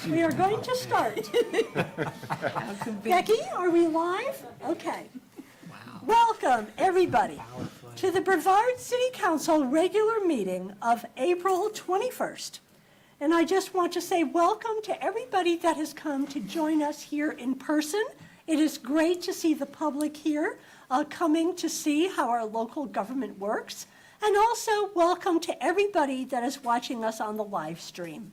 We are going to start. Becky, are we live? Okay. Welcome, everybody, to the Brevard City Council regular meeting of April 21st. And I just want to say welcome to everybody that has come to join us here in person. It is great to see the public here coming to see how our local government works. And also welcome to everybody that is watching us on the live stream.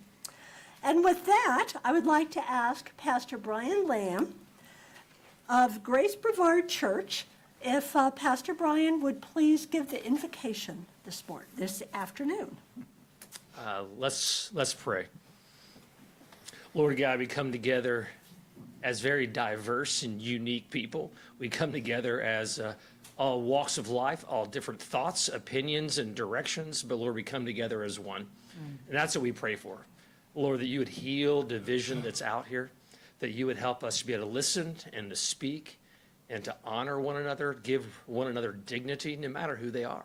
And with that, I would like to ask Pastor Brian Lamb of Grace Brevard Church if Pastor Brian would please give the invocation this afternoon. Let's pray. Lord God, we come together as very diverse and unique people. We come together as all walks of life, all different thoughts, opinions, and directions. But Lord, we come together as one. And that's what we pray for. Lord, that you would heal division that's out here, that you would help us to be able to listen and to speak and to honor one another, give one another dignity, no matter who they are.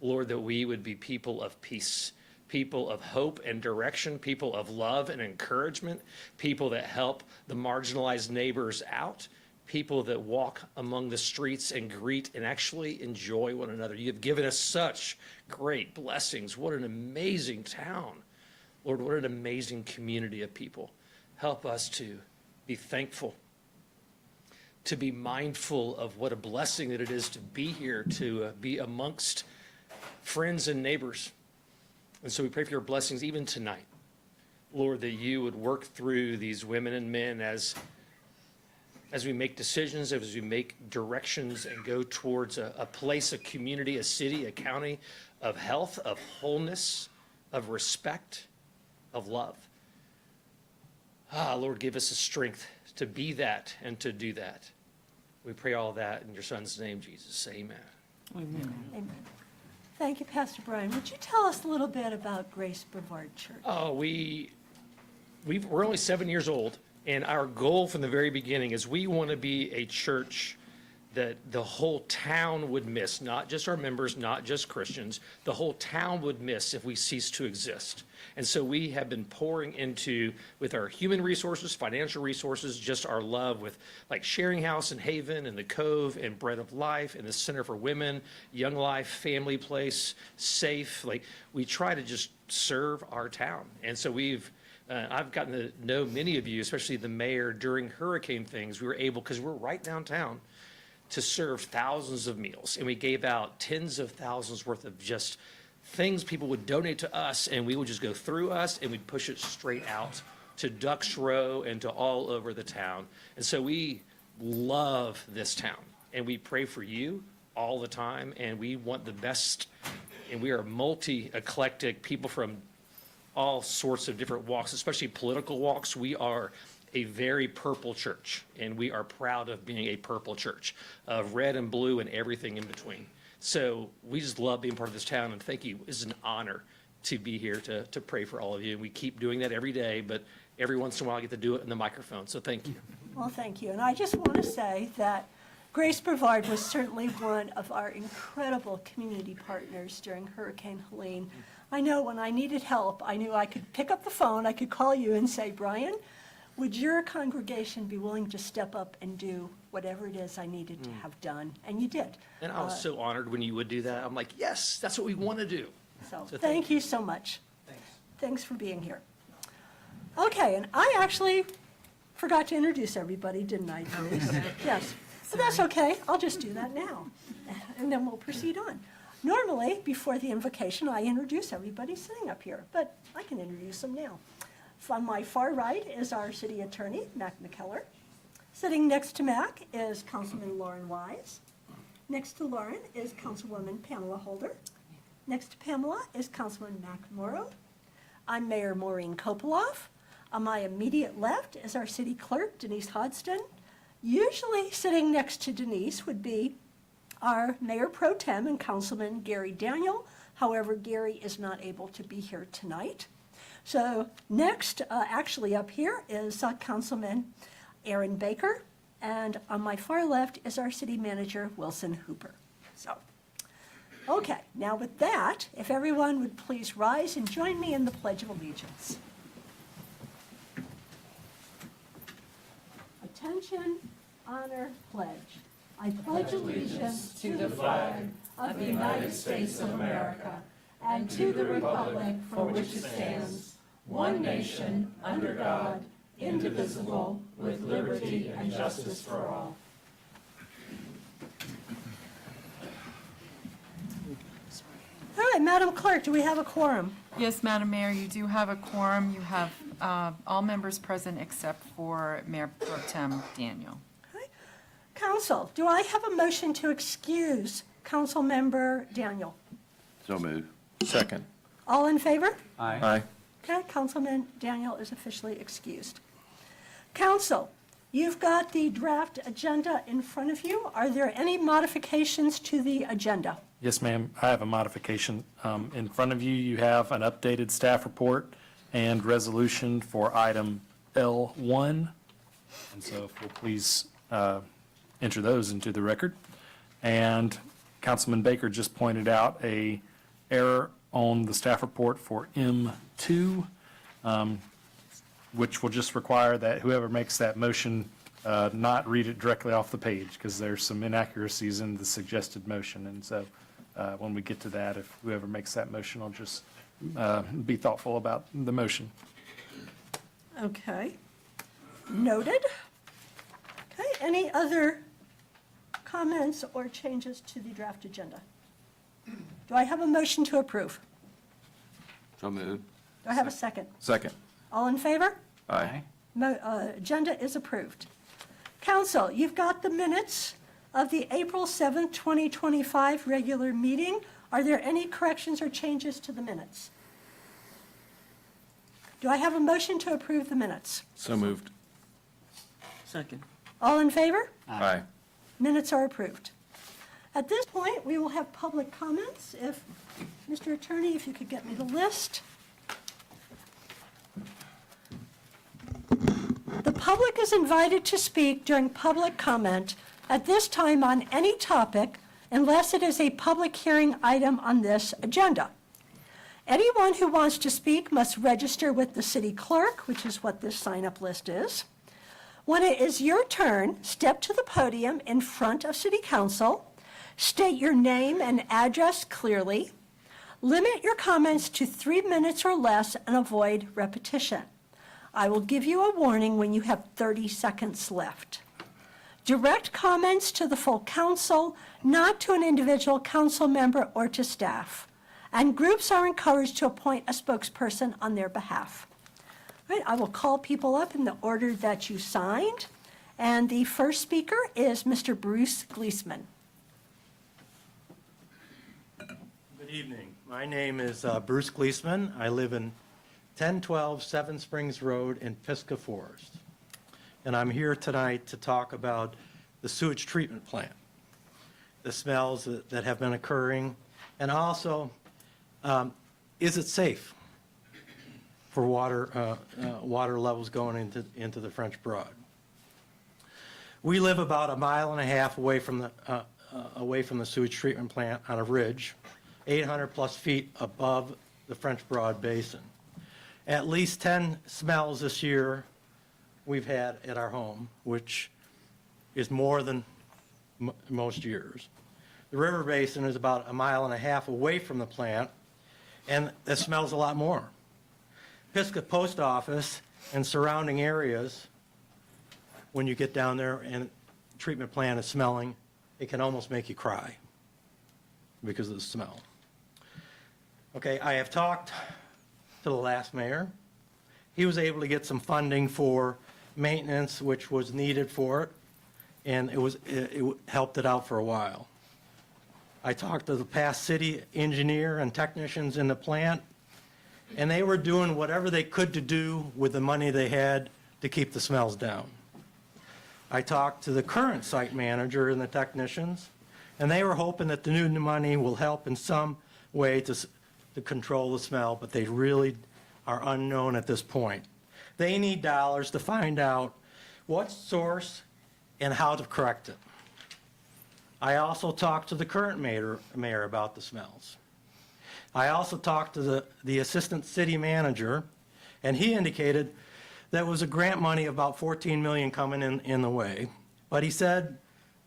Lord, that we would be people of peace, people of hope and direction, people of love and encouragement, people that help the marginalized neighbors out, people that walk among the streets and greet and actually enjoy one another. You have given us such great blessings. What an amazing town. Lord, what an amazing community of people. Help us to be thankful, to be mindful of what a blessing that it is to be here, to be amongst friends and neighbors. And so we pray for your blessings even tonight. Lord, that you would work through these women and men as we make decisions, as we make directions and go towards a place, a community, a city, a county of health, of wholeness, of respect, of love. Lord, give us the strength to be that and to do that. We pray all that in your son's name, Jesus. Amen. Amen. Amen. Thank you, Pastor Brian. Would you tell us a little bit about Grace Brevard Church? Oh, we're only 7 years old, and our goal from the very beginning is we want to be a church that the whole town would miss, not just our members, not just Christians, the whole town would miss if we cease to exist. And so we have been pouring into, with our human resources, financial resources, just our love with like Sharing House and Haven and the Cove and Bread of Life and the Center for Women, Young Life, Family Place, Safe. Like we try to just serve our town. And so I've gotten to know many of you, especially the mayor during hurricane things. We were able, because we're right downtown, to serve thousands of meals. And we gave out tens of thousands worth of just things people would donate to us, and we would just go through us and we'd push it straight out to Ducks Row and to all over the town. And so we love this town, and we pray for you all the time, and we want the best, and we are multi-eclectic people from all sorts of different walks, especially political walks. We are a very purple church, and we are proud of being a purple church, of red and blue and everything in between. So we just love being part of this town, and thank you. It's an honor to be here to pray for all of you. And we keep doing that every day, but every once in a while I get to do it in the microphone, so thank you. Well, thank you. And I just want to say that Grace Brevard was certainly one of our incredible community partners during Hurricane Helene. I know when I needed help, I knew I could pick up the phone, I could call you and say, Brian, would your congregation be willing to step up and do whatever it is I needed to have done? And you did. And I was so honored when you would do that. I'm like, yes, that's what we want to do. So thank you so much. Thanks for being here. Okay, and I actually forgot to introduce everybody, didn't I, Denise? Yes, but that's okay. I'll just do that now, and then we'll proceed on. Normally, before the invocation, I introduce everybody sitting up here, but I can introduce them now. On my far right is our city attorney, Mac McKellar. Sitting next to Mac is Councilman Lauren Wise. Next to Lauren is Councilwoman Pamela Holder. Next to Pamela is Councilman Mac Morrow. I'm Mayor Maureen Kopoloff. On my immediate left is our city clerk, Denise Hodgson. Usually sitting next to Denise would be our Mayor Pro Tem and Councilman Gary Daniel. However, Gary is not able to be here tonight. So next, actually up here is Councilman Aaron Baker, and on my far left is our city manager, Wilson Hooper. So, okay, now with that, if everyone would please rise and join me in the Pledge of Allegiance. Attention, honor, pledge. I pledge allegiance to the flag of the United States of America and to the republic for which it stands, one nation, under God, indivisible, with liberty and justice for all. All right, Madam Clerk, do we have a quorum? Yes, Madam Mayor, you do have a quorum. You have all members present except for Mayor Pro Tem Daniel. Okay. Council, do I have a motion to excuse Councilmember Daniel? So moved. Second. All in favor? Aye. Okay, Councilman Daniel is officially excused. Council, you've got the draft agenda in front of you. Are there any modifications to the agenda? Yes, ma'am. I have a modification. In front of you, you have an updated staff report and resolution for item L1. And so if we'll please enter those into the record. And Councilman Baker just pointed out a error on the staff report for M2, which will just require that whoever makes that motion not read it directly off the page, because there's some inaccuracies in the suggested motion. And so when we get to that, if whoever makes that motion will just be thoughtful about the motion. Okay, noted. Okay, any other comments or changes to the draft agenda? Do I have a motion to approve? So moved. Do I have a second? Second. All in favor? Aye. Agenda is approved. Council, you've got the minutes of the April 7th, 2025 regular meeting. Are there any corrections or changes to the minutes? Do I have a motion to approve the minutes? So moved. Second. All in favor? Aye. Minutes are approved. At this point, we will have public comments. If, Mr. Attorney, if you could get me the list. The public is invited to speak during public comment at this time on any topic unless it is a public hearing item on this agenda. Anyone who wants to speak must register with the city clerk, which is what this sign-up list is. When it is your turn, step to the podium in front of City Council, state your name and address clearly, limit your comments to 3 minutes or less, and avoid repetition. I will give you a warning when you have 30 seconds left. Direct comments to the full council, not to an individual council member or to staff. And groups are encouraged to appoint a spokesperson on their behalf. All right, I will call people up in the order that you signed. And the first speaker is Mr. Bruce Gleesman. Good evening. My name is Bruce Gleesman. I live in 1012 Seven Springs Road in Pisgah Forest. And I'm here tonight to talk about the sewage treatment plant, the smells that have been occurring, and also, is it safe for water levels going into the French Broad? We live about 1.5 miles away from the sewage treatment plant on a ridge, 800 plus feet above the French Broad Basin. At least 10 smells this year we've had at our home, which is more than most years. The river basin is about 1.5 miles away from the plant, and it smells a lot more. Pisgah Post Office and surrounding areas, when you get down there and treatment plant is smelling, it can almost make you cry because of the smell. Okay, I have talked to the last mayor. He was able to get some funding for maintenance, which was needed for it, and it helped it out for a while. I talked to the past city engineer and technicians in the plant, and they were doing whatever they could to do with the money they had to keep the smells down. I talked to the current site manager and the technicians, and they were hoping that the new money will help in some way to control the smell, but they really are unknown at this point. They need dollars to find out what source and how to correct it. I also talked to the current mayor about the smells. I also talked to the assistant city manager, and he indicated that was a grant money, about 14 million coming in the way. But he said,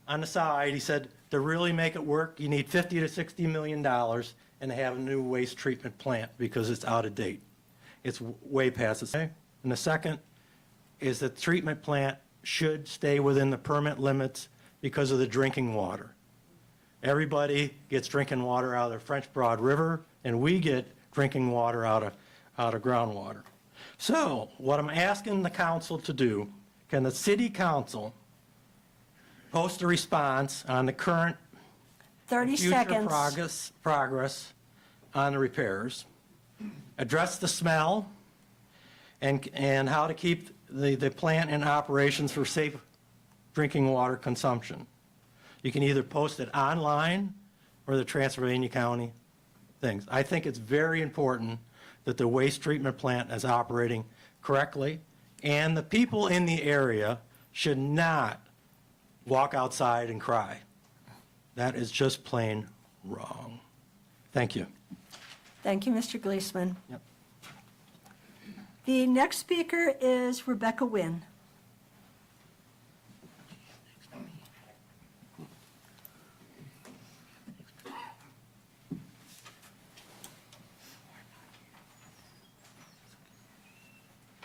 on the side, he said, to really make it work, you need 50 to 60 million dollars and have a new waste treatment plant because it's out of date. It's way past its. And the second is that the treatment plant should stay within the permit limits because of the drinking water. Everybody gets drinking water out of the French Broad River, and we get drinking water out of groundwater. So what I'm asking the council to do, can the city council post a response on the current 30 future seconds. progress on the repairs, address the smell, and how to keep the plant in operations for safe drinking water consumption. You can either post it online or the Transylvania County things. I think it's very important that the waste treatment plant is operating correctly, and the people in the area should not walk outside and cry. That is just plain wrong. Thank you. Thank you, Mr. Gleesman. Yep. The next speaker is Rebecca Wynn.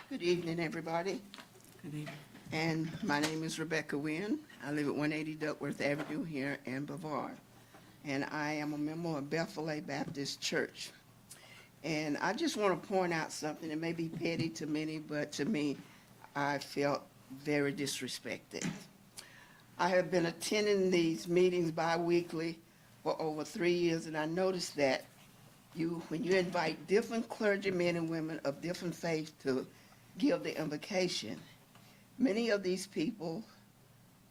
Good evening, everybody. Good evening. And my name is Rebecca Wynn. I live at 180 Duckworth Avenue here in Brevard. And I am a member of Bethel Baptist Church. And I just want to point out something. It may be petty to many, but to me, I felt very disrespected. I have been attending these meetings bi-weekly for over 3 years, and I noticed that when you invite different clergymen and women of different faiths to give the invocation, many of these people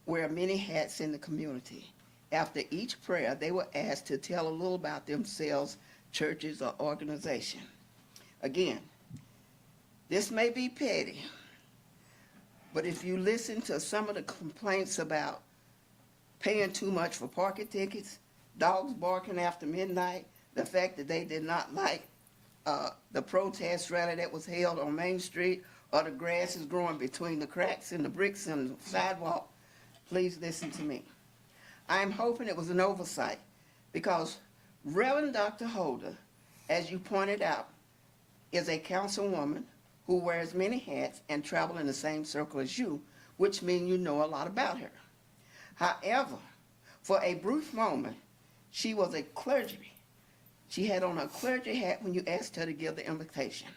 wear many hats in the community. After each prayer, they were asked to tell a little about themselves, churches, or organization. Again, this may be petty, but if you listen to some of the complaints about paying too much for parking tickets, dogs barking after midnight, the fact that they did not like the protest rally that was held on Main Street, or the grass is growing between the cracks in the bricks and the sidewalk, please listen to me. I am hoping it was an oversight, because Reverend Dr. Holder, as you pointed out, is a councilwoman who wears many hats and travels in the same circle as you, which means you know a lot about her. However, for a brief moment, she was a clergy. She had on a clergy hat when you asked her to give the invitation.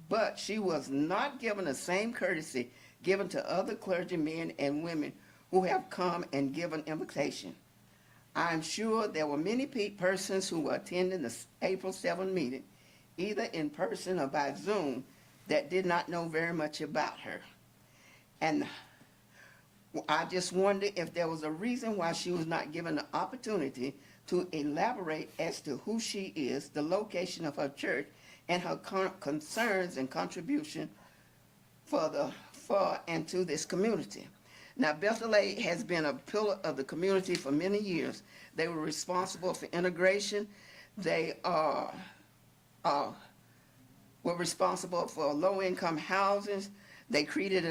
But she was not given the same courtesy given to other clergymen and women who have come and given invitation. I'm sure there were many persons who were attending the April 7 meeting, either in person or by Zoom, that did not know very much about her. And I just wonder if there was a reason why she was not given the opportunity to elaborate as to who she is, the location of her church, and her concerns and contribution for and to this community. Now, Bethel has been a pillar of the community for many years. They were responsible for integration. They were responsible for low-income housing. They created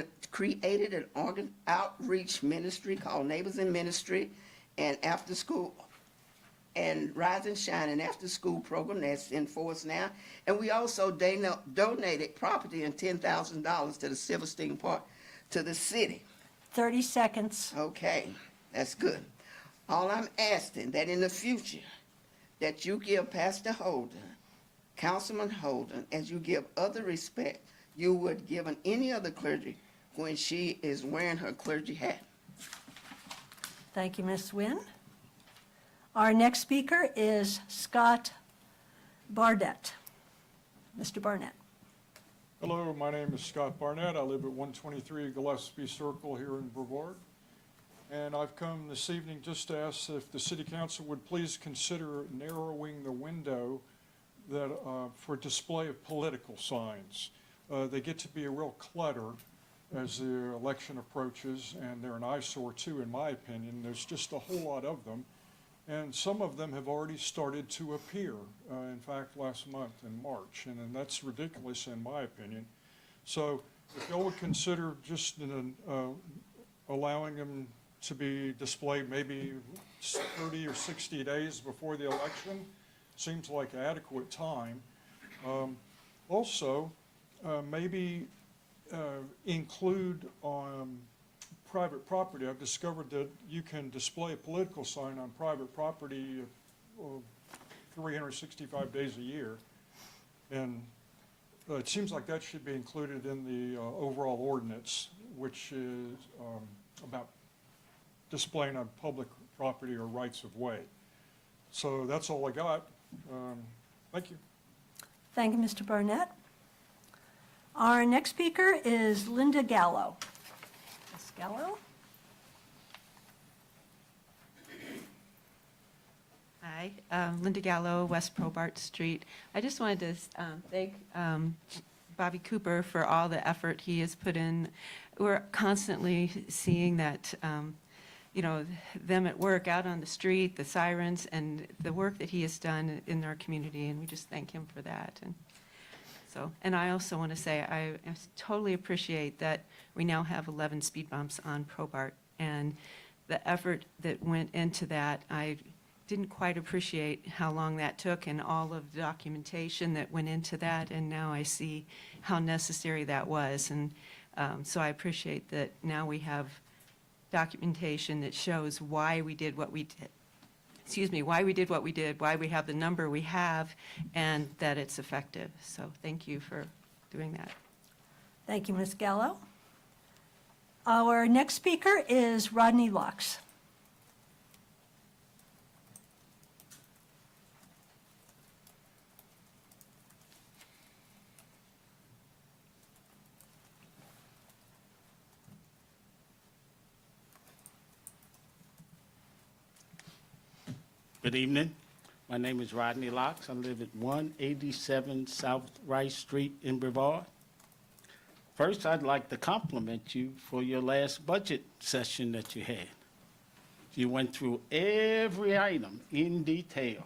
an outreach ministry called Neighbors in Ministry, and after school, and Rise and Shine, an after-school program that's in force now. And we also donated property and $10,000 to the Silverstein Park to the city. 30 seconds. Okay, that's good. All I'm asking that in the future, that you give Pastor Holden, Councilman Holden, as you give other respect, you would give any other clergy when she is wearing her clergy hat. Thank you, Ms. Wynn. Our next speaker is Scott Barnett. Mr. Barnett. Hello, my name is Scott Barnett. I live at 123 Gillespie Circle here in Brevard. And I've come this evening just to ask if the City Council would please consider narrowing the window that, for display of political signs. They get to be a real clutter as the election approaches, and they're an eyesore too, in my opinion. There's just a whole lot of them. And some of them have already started to appear, in fact, last month in March, and that's ridiculous in my opinion. So if y'all would consider just allowing them to be displayed maybe 30 or 60 days before the election, seems like adequate time. Also, maybe include on private property. I've discovered that you can display a political sign on private property 365 days a year. And it seems like that should be included in the overall ordinance, which is about displaying on public property or rights of way. So that's all I got. Thank you. Thank you, Mr. Barnett. Our next speaker is Linda Gallo. Ms. Gallo? Hi, Linda Gallo, West Probart Street. I just wanted to thank Bobby Cooper for all the effort he has put in. We're constantly seeing that, them at work out on the street, the sirens, and the work that he has done in our community, and we just thank him for that. And I also want to say I totally appreciate that we now have 11 speed bumps on Probart, and the effort that went into that, I didn't quite appreciate how long that took and all of the documentation that went into that, and now I see how necessary that was. And so I appreciate that now we have documentation that shows why we did what we did. Why we did what we did, why we have the number we have, and that it's effective. So thank you for doing that. Thank you, Ms. Gallo. Our next speaker is Rodney Laux. Good evening. My name is Rodney Laux. I live at 187 South Rice Street in Brevard. First, I'd like to compliment you for your last budget session that you had. You went through every item in detail,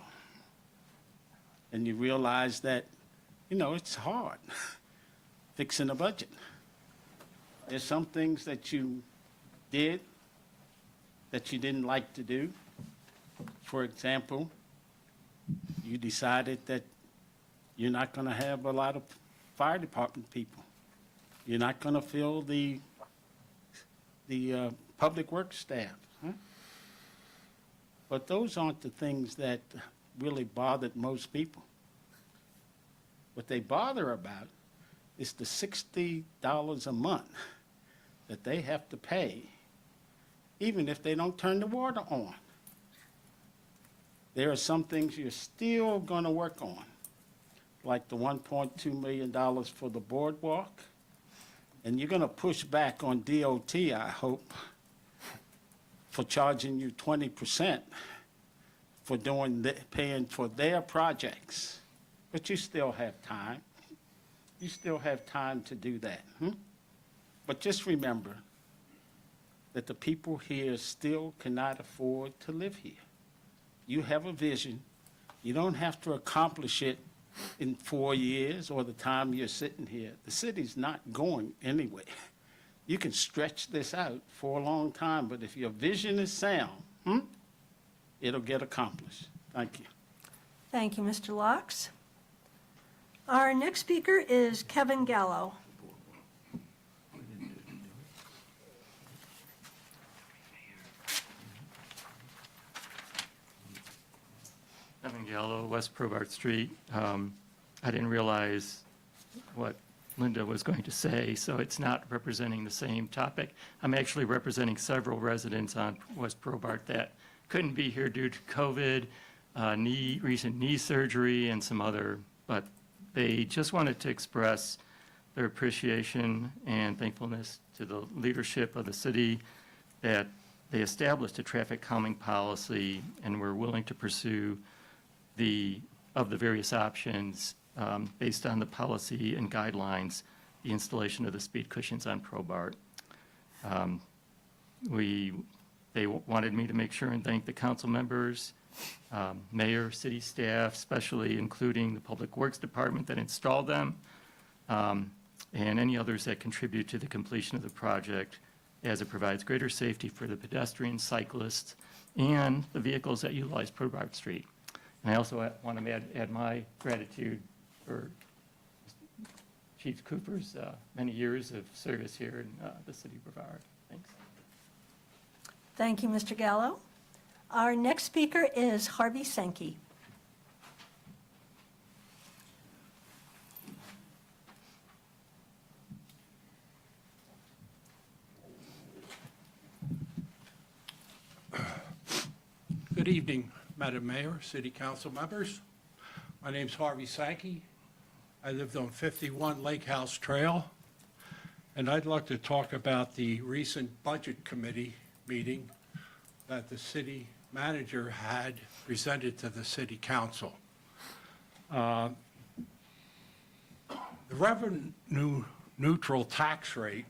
and you realized that, it's hard fixing a budget. There's some things that you did that you didn't like to do. For example, you decided that you're not going to have a lot of fire department people. You're not going to fill the public works staff. Huh? But those aren't the things that really bothered most people. What they bother about is the $60 a month that they have to pay, even if they don't turn the water on. There are some things you're still going to work on, like the $1.2 million for the boardwalk. And you're going to push back on DOT, I hope, for charging you 20% for paying for their projects. But you still have time. You still have time to do that. But just remember that the people here still cannot afford to live here. You have a vision. You don't have to accomplish it in 4 years or the time you're sitting here. The city's not going anywhere. You can stretch this out for a long time, but if your vision is sound, it'll get accomplished. Thank you. Thank you, Mr. Laux. Our next speaker is Kevin Gallo. Kevin Gallo, West Probart Street. I didn't realize what Linda was going to say, so it's not representing the same topic. I'm actually representing several residents on West Probart that couldn't be here due to COVID, recent knee surgery, and some other, but they just wanted to express their appreciation and thankfulness to the leadership of the city that they established a traffic calming policy and were willing to pursue the various options based on the policy and guidelines, the installation of the speed cushions on Probart. They wanted me to make sure and thank the council members, mayor, city staff, especially including the Public Works Department that installed them. and any others that contribute to the completion of the project, as it provides greater safety for the pedestrians, cyclists, and the vehicles that utilize Brevard Street. And I also want to add my gratitude for Chief Cooper's many years of service here in the city of Brevard. Thanks. Thank you, Mr. Gallo. Our next speaker is Harvey Sankey. Good evening, Madam Mayor, City Council members. My name's Harvey Sankey. I lived on 51 Lake House Trail, and I'd like to talk about the recent Budget Committee meeting that the city manager had presented to the City Council. The revenue neutral tax rate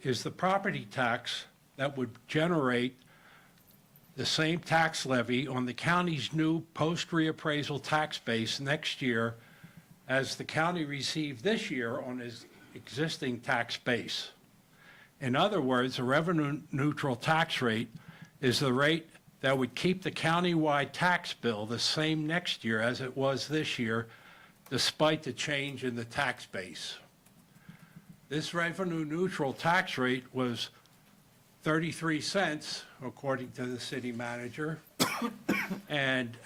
is the property tax that would generate the same tax levy on the county's new post-reappraisal tax base next year as the county received this year on its existing tax base. In other words, a revenue-neutral tax rate is the rate that would keep the countywide tax bill the same next year as it was this year, despite the change in the tax base. This revenue-neutral tax rate was 33 cents, according to the city manager. And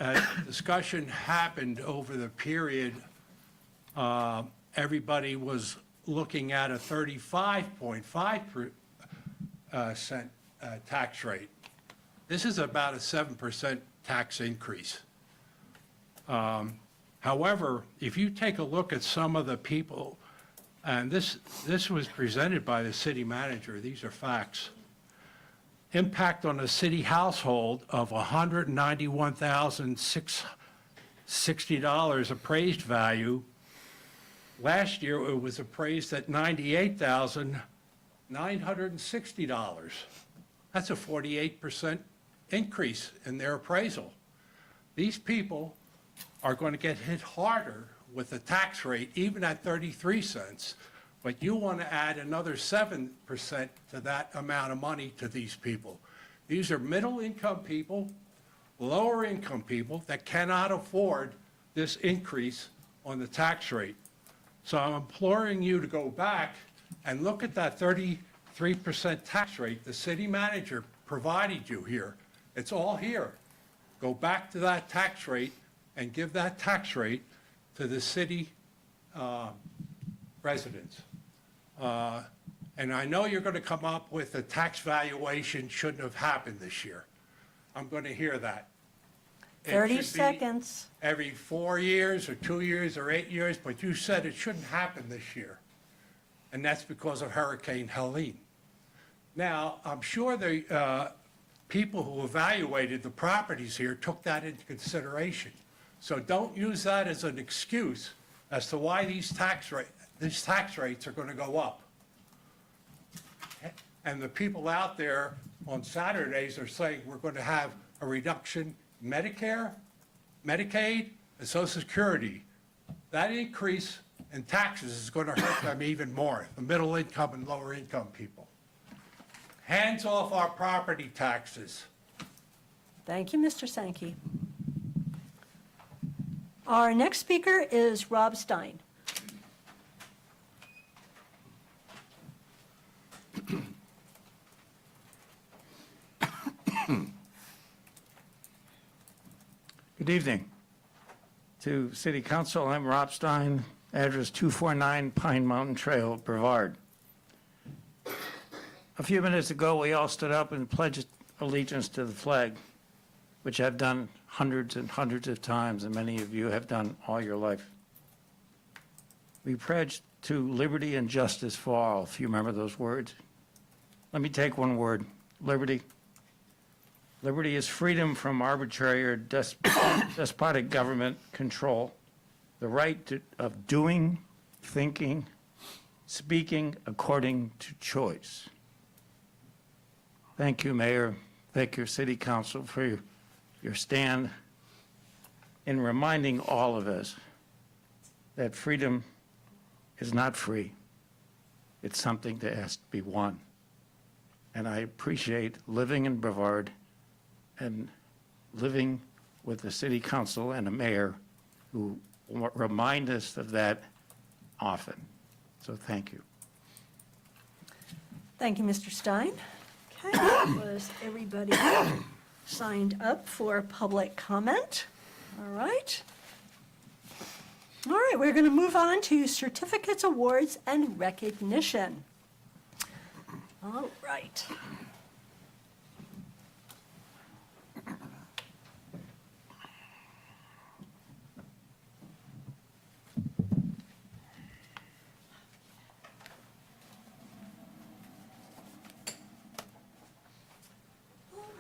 discussion happened over the period. Everybody was looking at a 35.5 cent tax rate. This is about a 7% tax increase. However, if you take a look at some of the people, and this was presented by the city manager, these are facts. Impact on a city household of $191,660 appraised value. Last year, it was appraised at $98,960. That's a 48% increase in their appraisal. These people are going to get hit harder with the tax rate, even at 33 cents. But you want to add another 7% to that amount of money to these people. These are middle-income people, lower-income people that cannot afford this increase on the tax rate. So I'm imploring you to go back and look at that 33% tax rate the city manager provided you here. It's all here. Go back to that tax rate and give that tax rate to the city residents. And I know you're going to come up with a tax valuation shouldn't have happened this year. I'm going to hear that. It 30 should be seconds. every 4 years or 2 years or 8 years, but you said it shouldn't happen this year. And that's because of Hurricane Helene. Now, I'm sure the people who evaluated the properties here took that into consideration. So don't use that as an excuse as to why these tax rates are going to go up. And the people out there on Saturdays are saying we're going to have a reduction in Medicare, Medicaid, and Social Security. That increase in taxes is going to hurt them even more, the middle income and lower income people. Hands off our property taxes. Thank you, Mr. Sankey. Our next speaker is Rob Stein. Good evening. To City Council, I'm Rob Stein, address 249 Pine Mountain Trail, Brevard. A few minutes ago, we all stood up and pledged allegiance to the flag, which I've done hundreds and hundreds of times, and many of you have done all your life. We pledged to liberty and justice for all, if you remember those words. Let me take one word, liberty. Liberty is freedom from arbitrary or despotic government control, the right of doing, thinking, speaking according to choice. Thank you, Mayor. Thank you, City Council, for your stand in reminding all of us that freedom is not free. It's something that has to be won. And I appreciate living in Brevard and living with the city council and a mayor who remind us of that often. So thank you. Thank you, Mr. Stein. Okay, was everybody signed up for public comment? All right. All right, we're going to move on to certificates, awards, and recognition. All right. All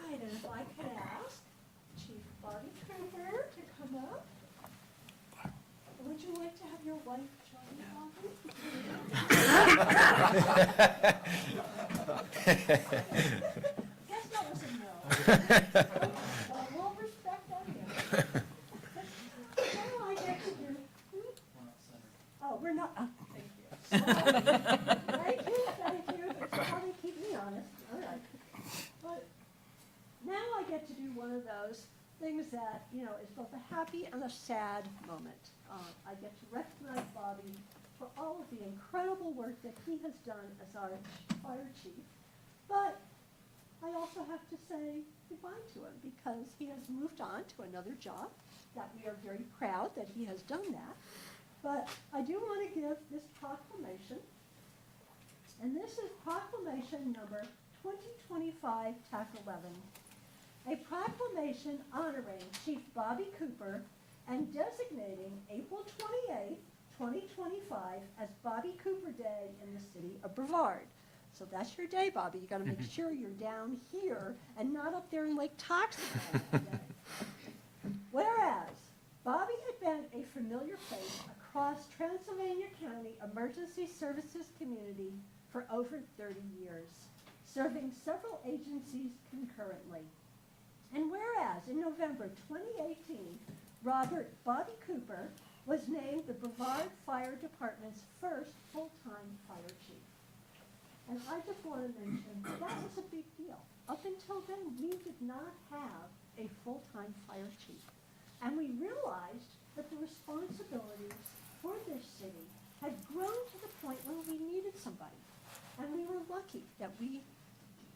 right, and if I could ask Chief Bobby Cooper to come up. Would you like to have your wife join you, Guess that was a no. We'll respect that answer. Now I get to do. Oh, we're not, thank you. Thank you, that's probably keep me honest, all right. But now I get to do one of those things that, you know, is both a happy and a sad moment. I get to recognize Bobby for all of the incredible work that he has done as our fire chief. But I also have to say goodbye to him because he has moved on to another job that we are very proud that he has done that. But I do want to give this proclamation, and this is proclamation number 2025-11. A proclamation honoring Chief Bobby Cooper and designating April 28, 2025 as Bobby Cooper Day in the city of Brevard. So that's your day, Bobby. You got to make sure you're down here and not up there in Lake Toxic that day. Whereas Bobby had been a familiar face across Transylvania County emergency services community for over 30 years, serving several agencies concurrently. And whereas in November 2018, Robert Bobby Cooper was named the Brevard Fire Department's first full-time fire chief. And I just want to mention that was a big deal. Up until then, we did not have a full-time fire chief. And we realized that the responsibilities for this city had grown to the point where we needed somebody. And we were lucky that we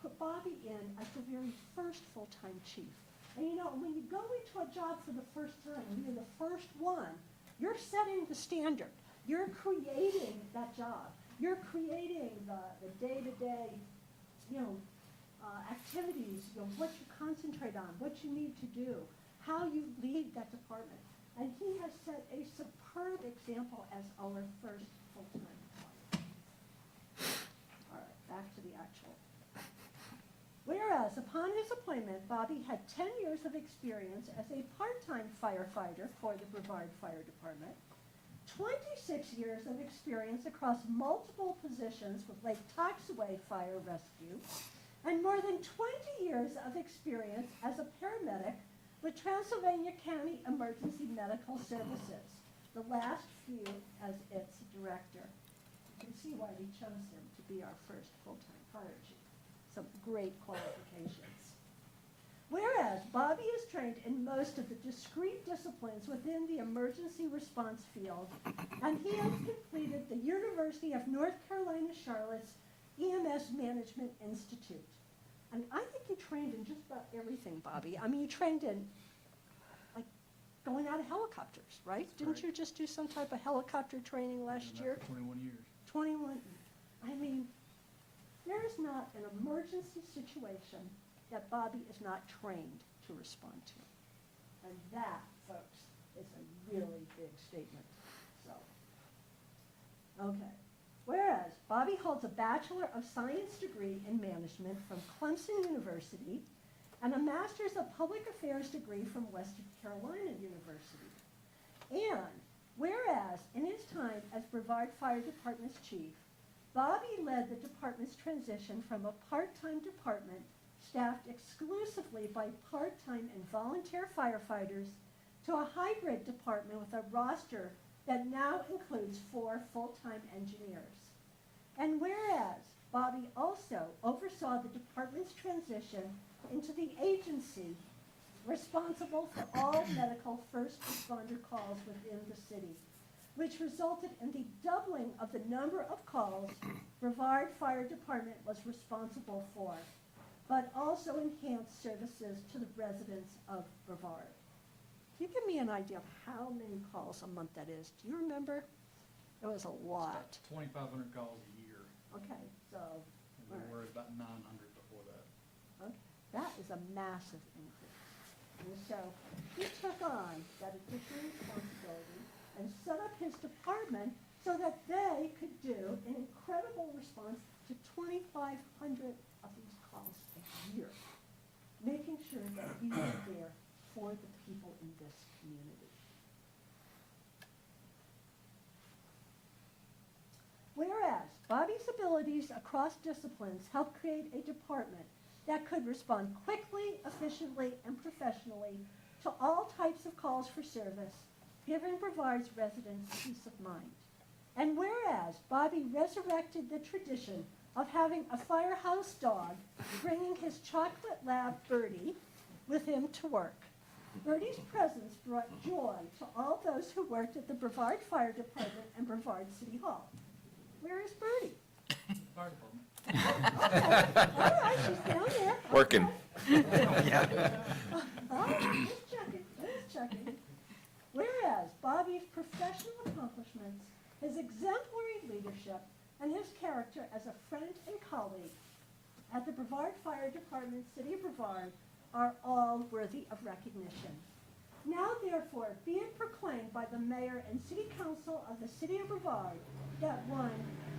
put Bobby in as the very first full-time chief. And you know, when you go into a job for the first time, when you're the first one, you're setting the standard. You're creating that job. You're creating the day-to-day, activities, what you concentrate on, what you need to do, how you lead that department. And he has set a superb example as our first full-time fire. All right, back to the actual. Whereas upon his appointment, Bobby had 10 years of experience as a part-time firefighter for the Brevard Fire Department, 26 years of experience across multiple positions with Lake Toxaway Fire Rescue, and more than 20 years of experience as a paramedic with Transylvania County Emergency Medical Services, the last few as its director. You can see why we chose him to be our first full-time fire chief. Some great qualifications. Whereas Bobby is trained in most of the discrete disciplines within the emergency response field, and he has completed the University of North Carolina Charlotte's EMS Management Institute. And I think you trained in just about everything, Bobby. I mean, you trained in, like, going out of helicopters, right? Didn't you just do some type of helicopter training last year? 21 years. 21. I mean, there is not an emergency situation that Bobby is not trained to respond to. And that, folks, is a really big statement. So, okay. Whereas Bobby holds a Bachelor of Science degree in management from Clemson University and a Master's of Public Affairs degree from Western Carolina University. And whereas in his time as Brevard Fire Department's chief, Bobby led the department's transition from a part-time department staffed exclusively by part-time and volunteer firefighters to a hybrid department with a roster that now includes 4 full-time engineers. And whereas Bobby also oversaw the department's transition into the agency responsible for all medical first responder calls within the city, which resulted in the doubling of the number of calls Brevard Fire Department was responsible for, but also enhanced services to the residents of Brevard. Can you give me an idea of how many calls a month that is? Do you remember? It was a lot. 2,500 calls a year, Okay, so, and we were at about 900 before that. okay, that is a massive increase. And so he took on that additional responsibility and set up his department so that they could do an incredible response to 2,500 of these calls a year, making sure that we were there for the people in this community. Whereas Bobby's abilities across disciplines helped create a department that could respond quickly, efficiently, and professionally to all types of calls for service, giving Brevard's residents peace of mind. And whereas Bobby resurrected the tradition of having a firehouse dog bringing his chocolate lab Birdie with him to work. Birdie's presence brought joy to all those who worked at the Brevard Fire Department and Brevard City Hall. Where is Birdie? Fire department. Okay. All right, she's down there. Working. All right, just checking. Whereas Bobby's professional accomplishments, his exemplary leadership, and his character as a friend and colleague at the Brevard Fire Department, City of Brevard, are all worthy of recognition. Now, therefore, be it proclaimed by the mayor and city council of the City of Brevard that 1,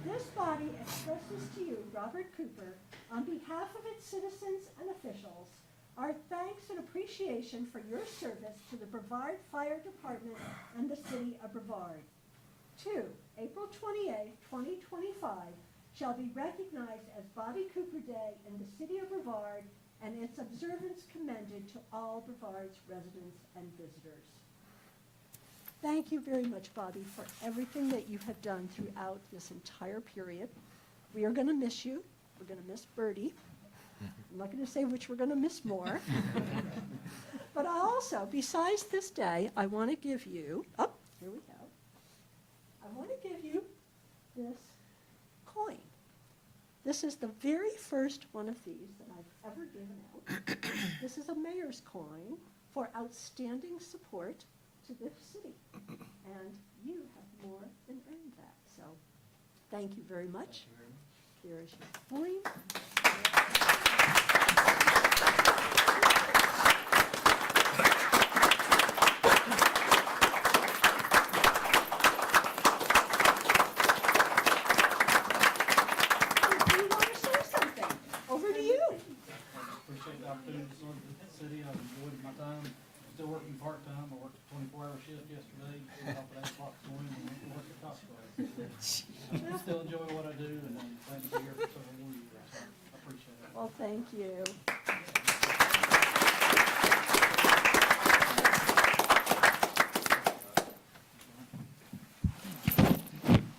this body expresses to you, Robert Cooper, on behalf of its citizens and officials, our thanks and appreciation for your service to the Brevard Fire Department and the City of Brevard. 2, April 28, 2025 shall be recognized as Bobby Cooper Day in the City of Brevard, and its observance commended to all Brevard's residents and visitors. Thank you very much, Bobby, for everything that you have done throughout this entire period. We are going to miss you. We're going to miss Birdie. I'm not going to say which we're going to miss more. But also, besides this day, I want to give you, oh, here we go. I want to give you this coin. This is the very first one of these that I've ever given out. This is a mayor's coin for outstanding support to this city. And you have more than earned that. So thank you very much. Here is your coin. Do you want to say something? Over to you. Appreciate the opportunity to serve the city. I've enjoyed my time. Still working part-time. I worked a 24-hour shift yesterday. Got off at 8 o'clock this morning and went to work at Costco. I still enjoy what I do, and I'm glad to be here for several more years. So I appreciate it. Well, thank you.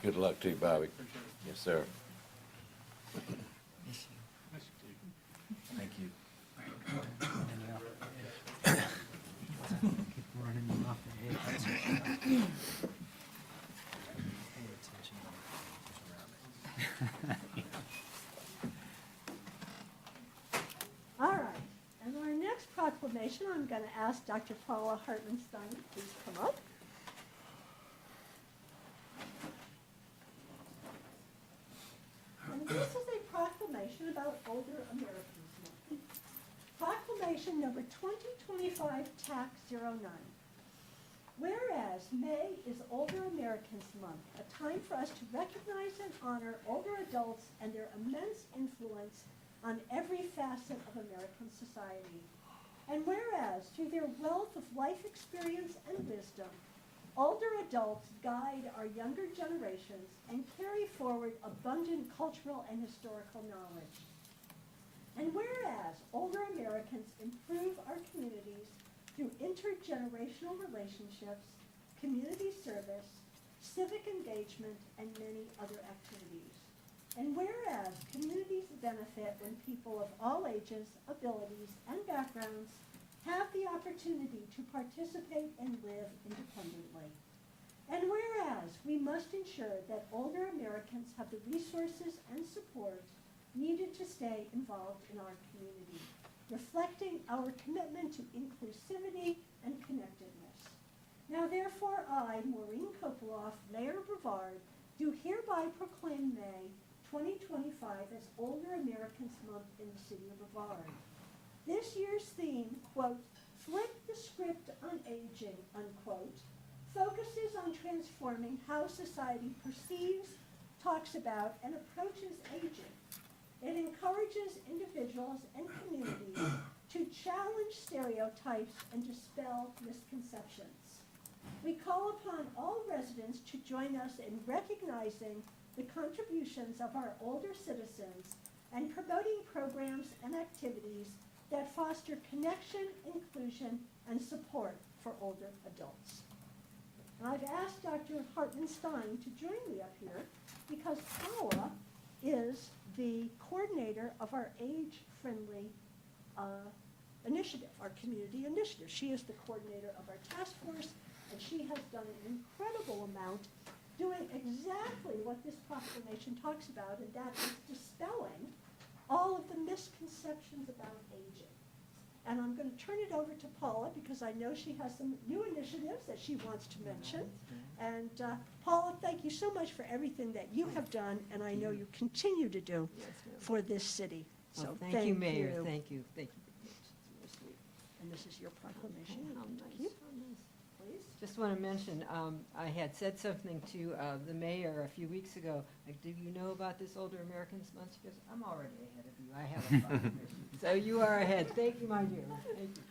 Good luck to you, Bobby. Yes, sir. Thank you. All right, and our next proclamation, I'm going to ask Dr. Paula Hartmanstein to please come up. And this is a proclamation about older Americans Month. Proclamation number 2025 TAC 09. Whereas May is Older Americans Month, a time for us to recognize and honor older adults and their immense influence on every facet of American society. And whereas through their wealth of life experience and wisdom, older adults guide our younger generations and carry forward abundant cultural and historical knowledge. And whereas older Americans improve our communities through intergenerational relationships, community service, civic engagement, and many other activities. And whereas communities benefit when people of all ages, abilities, and backgrounds have the opportunity to participate and live independently. And whereas we must ensure that older Americans have the resources and support needed to stay involved in our community, reflecting our commitment to inclusivity and connectedness. Now therefore I, Maureen Kopoloff, Mayor of Brevard, do hereby proclaim May 2025 as Older Americans Month in the city of Brevard. This year's theme, quote, "Flip the script on aging," unquote, focuses on transforming how society perceives, talks about, and approaches aging. It encourages individuals and communities to challenge stereotypes and dispel misconceptions. We call upon all residents to join us in recognizing the contributions of our older citizens and promoting programs and activities that foster connection, inclusion, and support for older adults. And I've asked Dr. Hartman-Stein to join me up here because Paula is the coordinator of our age-friendly initiative, our community initiative. She is the coordinator of our task force, and she has done an incredible amount doing exactly what this proclamation talks about, and that is dispelling all of the misconceptions about aging. And I'm going to turn it over to Paula because I know she has some new initiatives that she wants to mention. And Paula, thank you so much for everything that you have done, and I know you continue to do for this city. So Well, thank you, Mayor. Thank you. Thank you. It's really sweet. And this is your proclamation. How Thank nice, you. how nice. Please. Just want to mention, I had said something to the mayor a few weeks ago, like, do you know about this Older Americans Month? She goes, I'm already ahead of you, I have a proclamation. So you are ahead, thank you, my dear, thank you.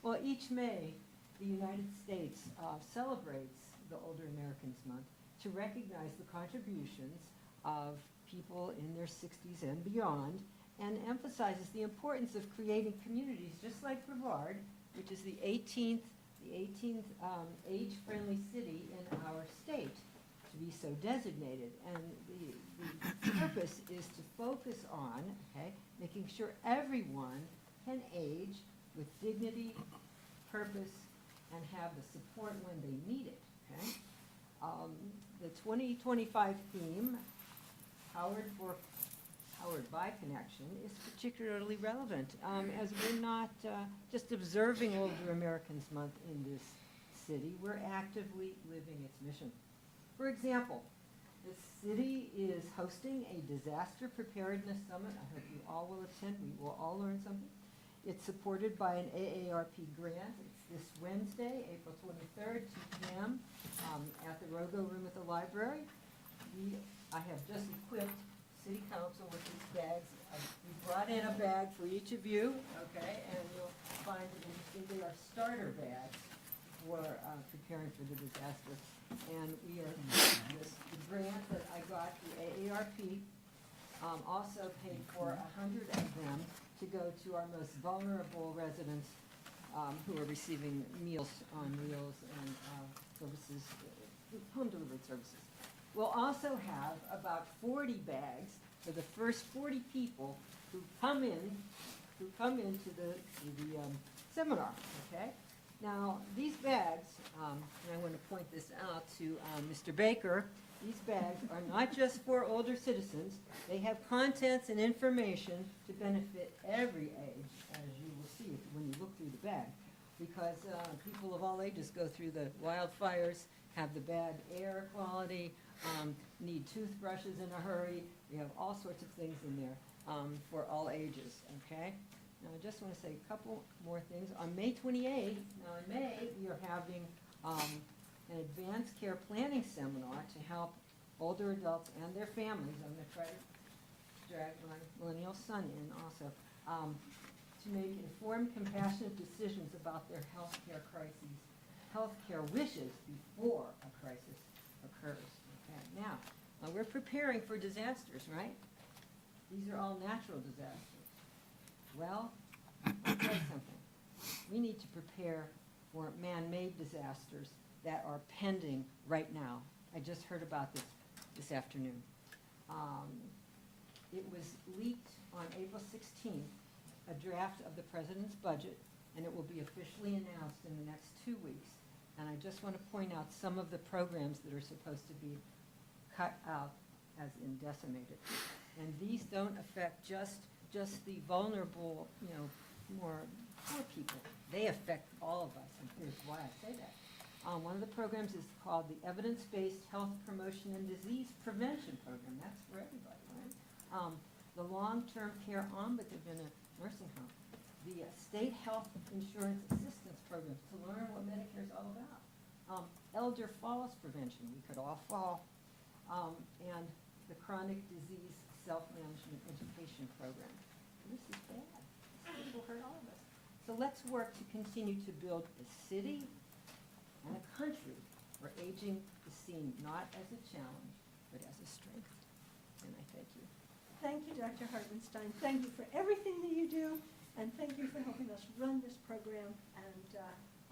Well, each May, the United States celebrates the Older Americans Month to recognize the contributions of people in their 60s and beyond, and emphasizes the importance of creating communities, just like Brevard, which is the 18th age-friendly city in our state to be so designated. And the purpose is to focus on, okay, making sure everyone can age with dignity, purpose, and have the support when they need it, okay? The 2025 theme, Powered by Connection, is particularly relevant, as we're not just observing Older Americans Month in this city, we're actively living its mission. For example, the city is hosting a disaster preparedness summit. I hope you all will attend. We will all learn something. It's supported by an AARP grant. It's this Wednesday, April 23rd, 2 p.m. At the Rogo Room at the library. I have just equipped City Council with these bags. We brought in a bag for each of you, okay, and you'll find it interesting. They are starter bags for preparing for the disaster. And we are, the grant that I got through AARP also paid for 100 of them to go to our most vulnerable residents who are receiving Meals on Wheels and services, home delivered services. We'll also have about 40 bags for the first 40 people who come into the seminar, okay? Now, these bags, and I want to point this out to Mr. Baker, these bags are not just for older citizens. They have contents and information to benefit every age, as you will see when you look through the bag. Because people of all ages go through the wildfires, have the bad air quality, need toothbrushes in a hurry. We have all sorts of things in there for all ages, okay? Now, I just want to say a couple more things. On May 28th, now in May, we are having an advanced care planning seminar to help older adults and their families. I'm going to try to drag my millennial son in also, to make informed, compassionate decisions about their healthcare crises, healthcare wishes before a crisis occurs. Okay, now, we're preparing for disasters, right? These are all natural disasters. Well, I'll tell you something. We need to prepare for man-made disasters that are pending right now I just heard about this afternoon. It was leaked on April 16th, a draft of the president's budget, and it will be officially announced in the next 2 weeks. And I just want to point out some of the programs that are supposed to be cut out as in decimated. And these don't affect just the vulnerable, more poor people. They affect all of us, and here's why I say that. One of the programs is called the Evidence-Based Health Promotion and Disease Prevention Program. That's for everybody, right? The Long-Term Care Ombudsman in a nursing home. The State Health Insurance Assistance Program to learn what Medicare is all about. Elder falls prevention, we could all fall. And the Chronic Disease Self-Management Education Program. This is bad. This will hurt all of us. So let's work to continue to build a city and a country where aging is seen not as a challenge, but as a strength. And I thank you. Thank you, Dr. Hartmanstein. Thank you for everything that you do, and thank you for helping us run this program. And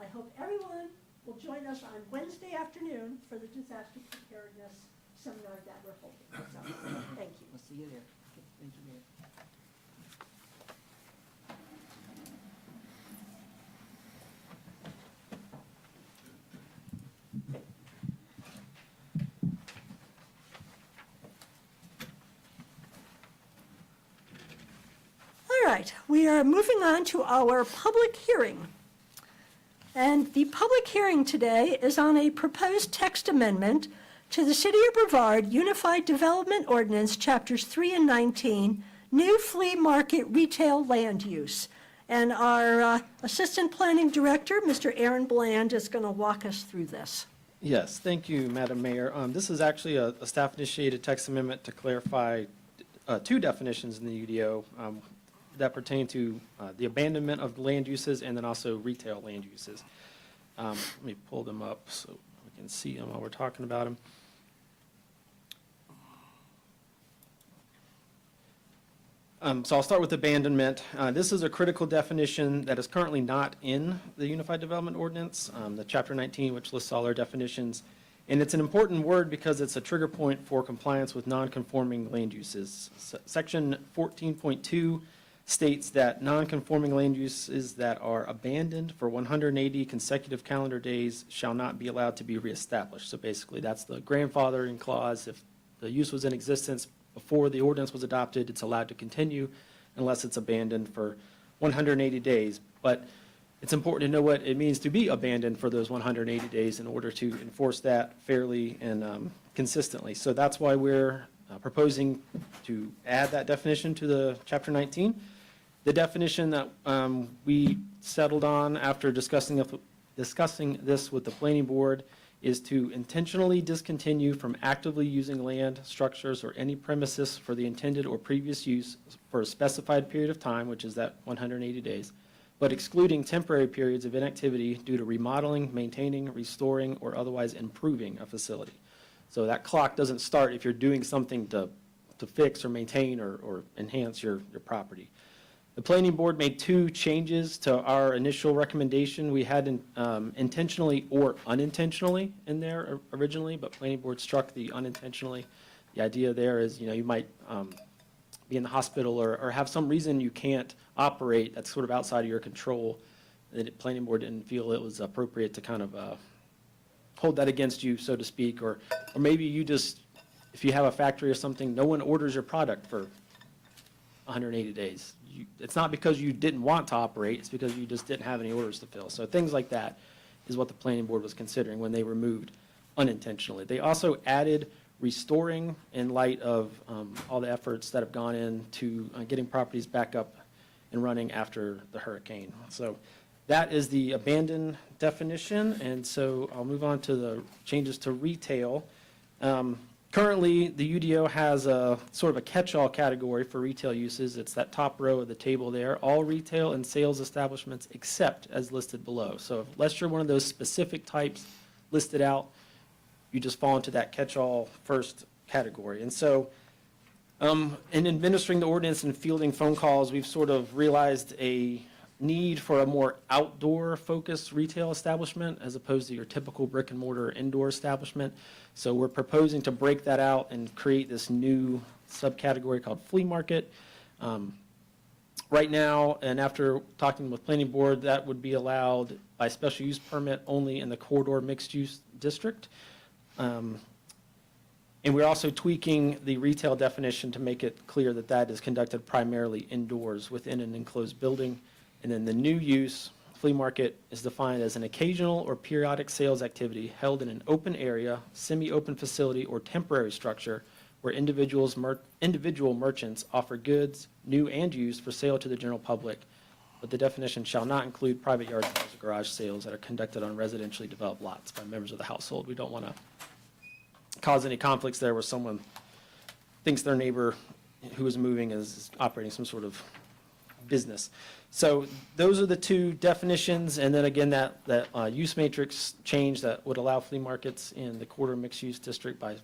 I hope everyone will join us on Wednesday afternoon for the disaster preparedness seminar that we're holding. So, thank you. We'll see you there. Okay, thank you, Mayor. All right, we are moving on to our public hearing. And the public hearing today is on a proposed text amendment to the City of Brevard Unified Development Ordinance, Chapters 3 and 19, New Flea Market Retail Land Use. And our Assistant Planning Director, Mr. Aaron Bland, is going to walk us through this. Yes, thank you, Madam Mayor. This is actually a staff-initiated text amendment to clarify two definitions in the UDO that pertain to the abandonment of land uses and then also retail land uses. Let me pull them up so we can see them while we're talking about them. So I'll start with abandonment. This is a critical definition that is currently not in the Unified Development Ordinance, the Chapter 19, which lists all our definitions. And it's an important word because it's a trigger point for compliance with non-conforming land uses. Section 14.2 states that non-conforming land uses that are abandoned for 180 consecutive calendar days shall not be allowed to be reestablished. So basically, that's the grandfathering clause. If the use was in existence before the ordinance was adopted, it's allowed to continue unless it's abandoned for 180 days. But it's important to know what it means to be abandoned for those 180 days in order to enforce that fairly and consistently. So that's why we're proposing to add that definition to the Chapter 19. The definition that we settled on after discussing this with the planning board is to intentionally discontinue from actively using land, structures, or any premises for the intended or previous use for a specified period of time, which is that 180 days, but excluding temporary periods of inactivity due to remodeling, maintaining, restoring, or otherwise improving a facility. So that clock doesn't start if you're doing something to fix or maintain or enhance your property. The planning board made two changes to our initial recommendation. We had intentionally or unintentionally in there originally, but planning board struck the unintentionally. The idea there is, you might be in the hospital or have some reason you can't operate that's sort of outside of your control. The planning board didn't feel it was appropriate to kind of hold that against you, so to speak, or maybe you just, if you have a factory or something, no one orders your product for 180 days. It's not because you didn't want to operate, it's because you just didn't have any orders to fill. So things like that is what the planning board was considering when they removed unintentionally. They also added restoring in light of all the efforts that have gone into getting properties back up and running after the hurricane. So that is the abandoned definition, and so I'll move on to the changes to retail. Currently, the UDO has a sort of a catch-all category for retail uses. It's that top row of the table there, all retail and sales establishments except as listed below. So unless you're one of those specific types listed out, you just fall into that catch-all first category. And so in administering the ordinance and fielding phone calls, we've sort of realized a need for a more outdoor-focused retail establishment as opposed to your typical brick-and-mortar indoor establishment. So we're proposing to break that out and create this new subcategory called flea market. Right now, and after talking with planning board, that would be allowed by special use permit only in the corridor mixed-use district. And we're also tweaking the retail definition to make it clear that that is conducted primarily indoors within an enclosed building. And then the new use, flea market, is defined as an occasional or periodic sales activity held in an open area, semi-open facility, or temporary structure where individual merchants offer goods, new and used, for sale to the general public. But the definition shall not include private yard sales or garage sales that are conducted on residentially developed lots by members of the household. We don't want to cause any conflicts there where someone thinks their neighbor who is moving is operating some sort of business. So those are the two definitions, and then again, that use matrix change that would allow flea markets in the corridor mixed-use district by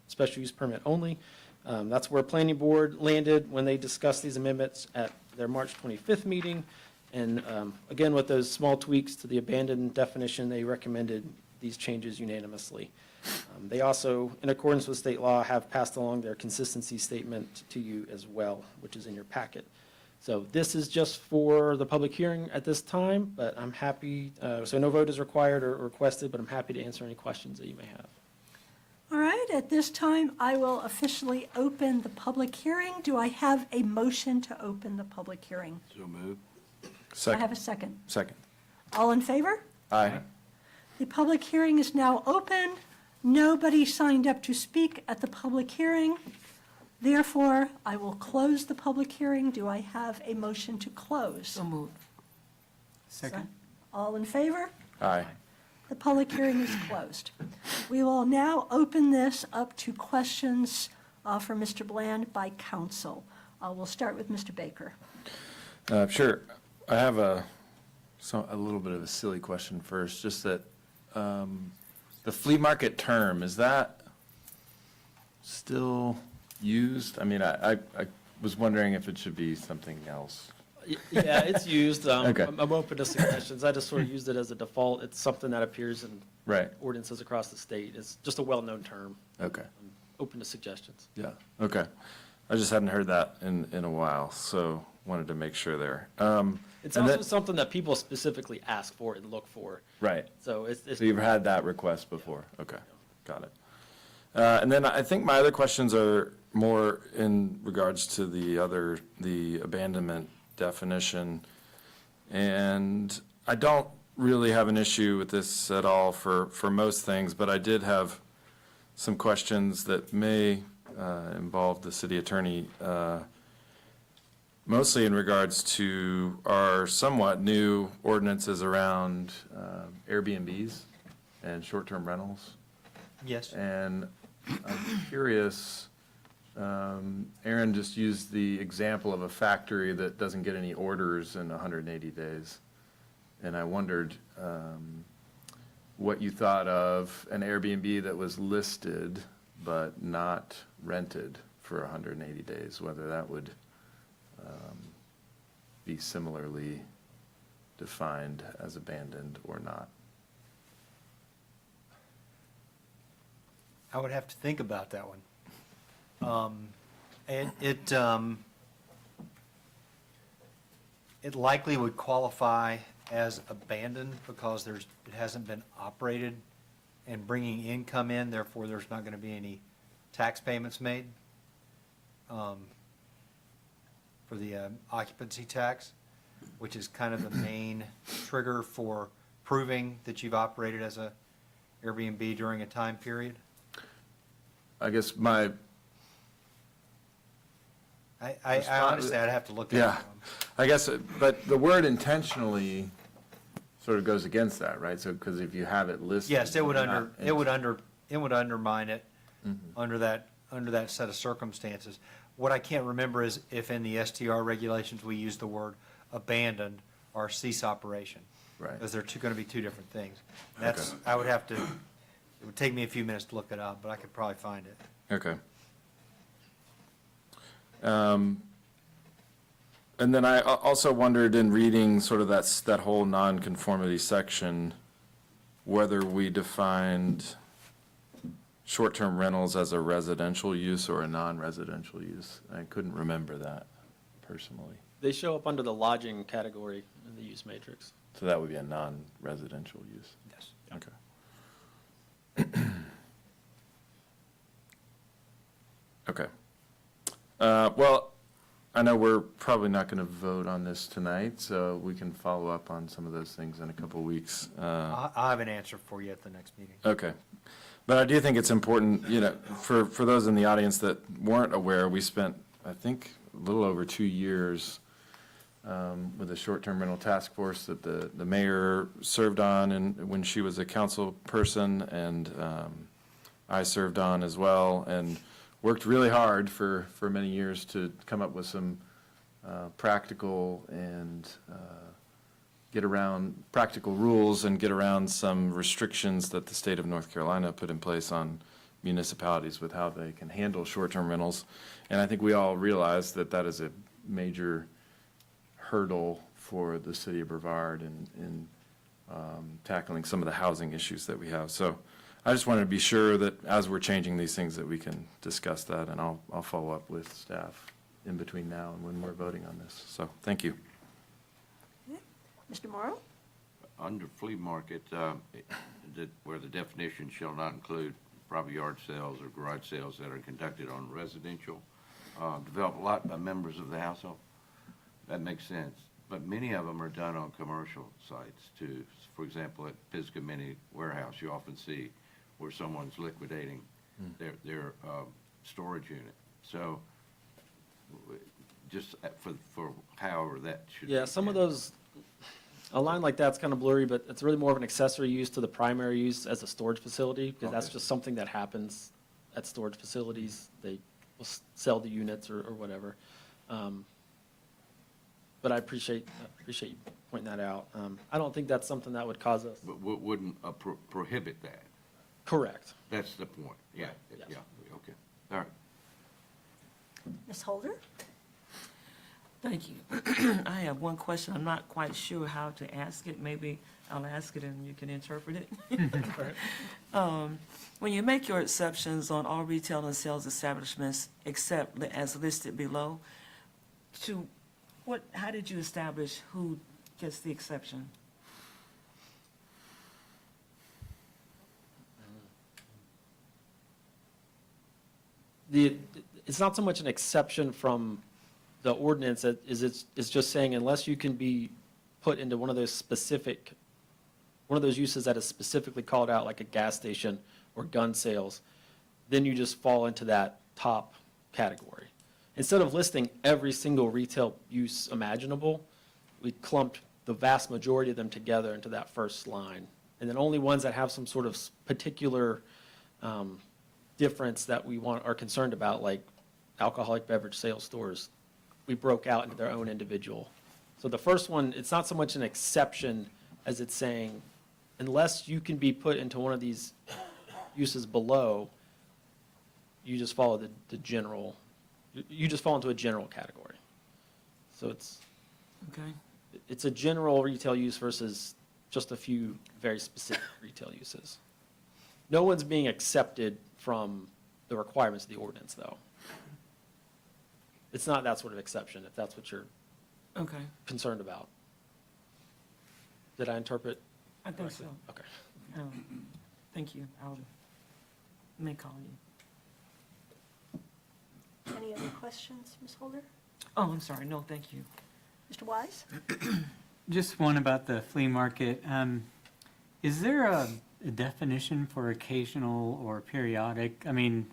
special use permit only. That's where planning board landed when they discussed these amendments at their March 25th meeting. And again, with those small tweaks to the abandoned definition, they recommended these changes unanimously. They also, in accordance with state law, have passed along their consistency statement to you as well, which is in your packet. So this is just for the public hearing at this time, but I'm happy, so no vote is required or requested, but I'm happy to answer any questions that you may have. All right, at this time, I will officially open the public hearing. Do I have a motion to open the public hearing? So moved. Do I have a second? Second. All in favor? Aye. The public hearing is now open. Nobody signed up to speak at the public hearing. Therefore, I will close the public hearing. Do I have a motion to close? So moved. Second. All in favor? Aye. The public hearing is closed. We will now open this up to questions for Mr. Bland by council. We'll start with Mr. Baker. Sure. I have a little bit of a silly question first, just that the flea market term, is that still used? I mean, I was wondering if it should be something else. Yeah, it's used. Okay. I'm open to suggestions. I just sort of used it as a default. It's something that appears in Right. ordinances across the state. It's just a well-known term. Okay. I'm open to suggestions. Yeah. Okay. I just hadn't heard that in a while, so wanted to make sure there. It's and also then- something that people specifically ask for and look for. Right. So it's So you've had that request before? Okay, got it. And then I think my other questions are more in regards to the abandonment definition. And I don't really have an issue with this at all for most things, but I did have some questions that may involve the city attorney, mostly in regards to our somewhat new ordinances around Airbnbs and short-term rentals. Yes. And I'm curious, Aaron just used the example of a factory that doesn't get any orders in 180 days. And I wondered what you thought of an Airbnb that was listed but not rented for 180 days, whether that would be similarly defined as abandoned or not. I would have to think about that one. It likely would qualify as abandoned because it hasn't been operated and bringing income in, therefore there's not going to be any tax payments made for the occupancy tax, which is kind of the main trigger for proving that you've operated as a Airbnb during a time period. I guess I honestly, I'd have to look at it. Yeah, I guess, but the word intentionally sort of goes against that, right? So, because if you have it listed. Yes, it would not- undermine it under that set of circumstances. What I can't remember is if in the STR regulations, we use the word abandoned or cease operation. Right. Because they're going to be two different things. That's, I would have to, it would take me a few minutes to look it up, but I could probably find it. Okay. And then I also wondered in reading sort of that whole nonconformity section, whether we defined short-term rentals as a residential use or a non-residential use. I couldn't remember that personally. They show up under the lodging category in the use matrix. So that would be a non-residential use? Yes. Okay. Okay. Well, I know we're probably not going to vote on this tonight, so we can follow up on some of those things in a couple of weeks. I'll have an answer for you at the next meeting. Okay. But I do think it's important, you know, for those in the audience that weren't aware, we spent, I think, a little over 2 years with a short-term rental task force that the mayor served on and when she was a council person, and I served on as well, and worked really hard for many years to come up with some practical and get around practical rules and get around some restrictions that the state of North Carolina put in place on municipalities with how they can handle short-term rentals. And I think we all realize that that is a major hurdle for the city of Brevard in tackling some of the housing issues that we have. So I just wanted to be sure that as we're changing these things that we can discuss that, and I'll follow up with staff in between now and when we're voting on this. So, thank you. Mr. Morrow? Under flea market, where the definition shall not include private yard sales or garage sales that are conducted on residential, developed lot by members of the household, that makes sense. But many of them are done on commercial sites too. For example, at Pisgah Mini Warehouse, you often see where someone's liquidating their storage unit. So just for however that should. Yeah, some of those, a line like that's kind of blurry, but it's really more of an accessory use to the primary use as a storage facility, because that's just something that happens at storage facilities. They will sell the units or whatever. But I appreciate you pointing that out. I don't think that's something that would cause us. But wouldn't prohibit that? Correct. That's the point. Yeah, Yes. yeah, okay. All right. Ms. Holder? Thank you. I have one question. I'm not quite sure how to ask it. Maybe I'll ask it and you can interpret it. When you make your exceptions on all retail and sales establishments except as listed below, how did you establish who gets the exception? It's not so much an exception from the ordinance, it's just saying unless you can be put into one of those uses that is specifically called out, like a gas station or gun sales, then you just fall into that top category. Instead of listing every single retail use imaginable, we clumped the vast majority of them together into that first line. And then only ones that have some sort of particular difference that we are concerned about, like alcoholic beverage sales stores, we broke out into their own individual. So the first one, it's not so much an exception as it's saying, unless you can be put into one of these uses below, you just follow the general, you just fall into a general category. So it's a general retail use versus just a few very specific retail uses. No one's being accepted from the requirements of the ordinance, though. It's not that sort of exception, if that's what you're concerned about. Did I interpret? I think so. Okay. Thank you. I may call you. Any other questions, Ms. Holder? Oh, I'm sorry. No, thank you. Mr. Wise? Just one about the flea market. Is there a definition for occasional or periodic? I mean,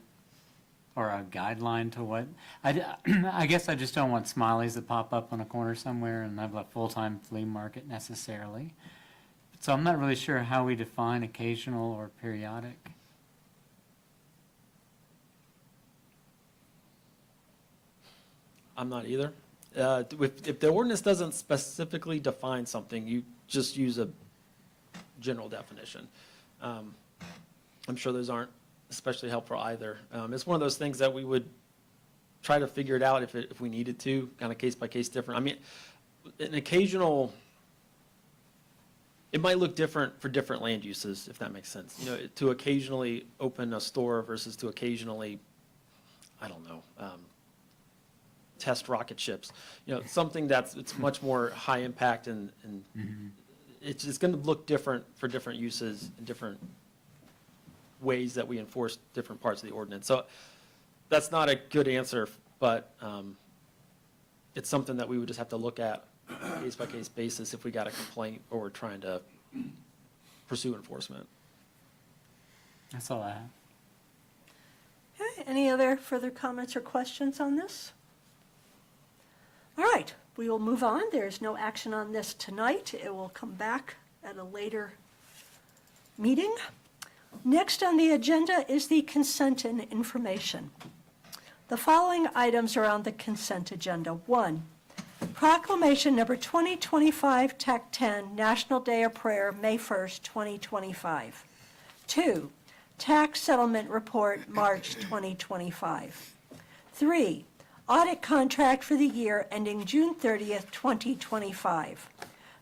or a guideline to what? I guess I just don't want smileys that pop up on a corner somewhere and have a full-time flea market necessarily. So I'm not really sure how we define occasional or periodic. I'm not either. If the ordinance doesn't specifically define something, you just use a general definition. I'm sure those aren't especially helpful either. It's one of those things that we would try to figure it out if we needed to, kind of case by case different. I mean, an occasional, it might look different for different land uses, if that makes sense. You know, to occasionally open a store versus to occasionally, I don't know, test rocket ships. You know, something it's much more high impact and it's going to look different for different uses and different ways that we enforce different parts of the ordinance. So that's not a good answer, but it's something that we would just have to look at case by case basis if we got a complaint or we're trying to pursue enforcement. That's all I have. Okay, any other further comments or questions on this? All right, we will move on. There's no action on this tonight. It will come back at a later meeting. Next on the agenda is the consent and information. The following items are on the consent agenda. 1, proclamation number 2025 TAC 10, National Day of Prayer, May 1st, 2025. 2, tax settlement report, March 2025. 3, audit contract for the year ending June 30th, 2025.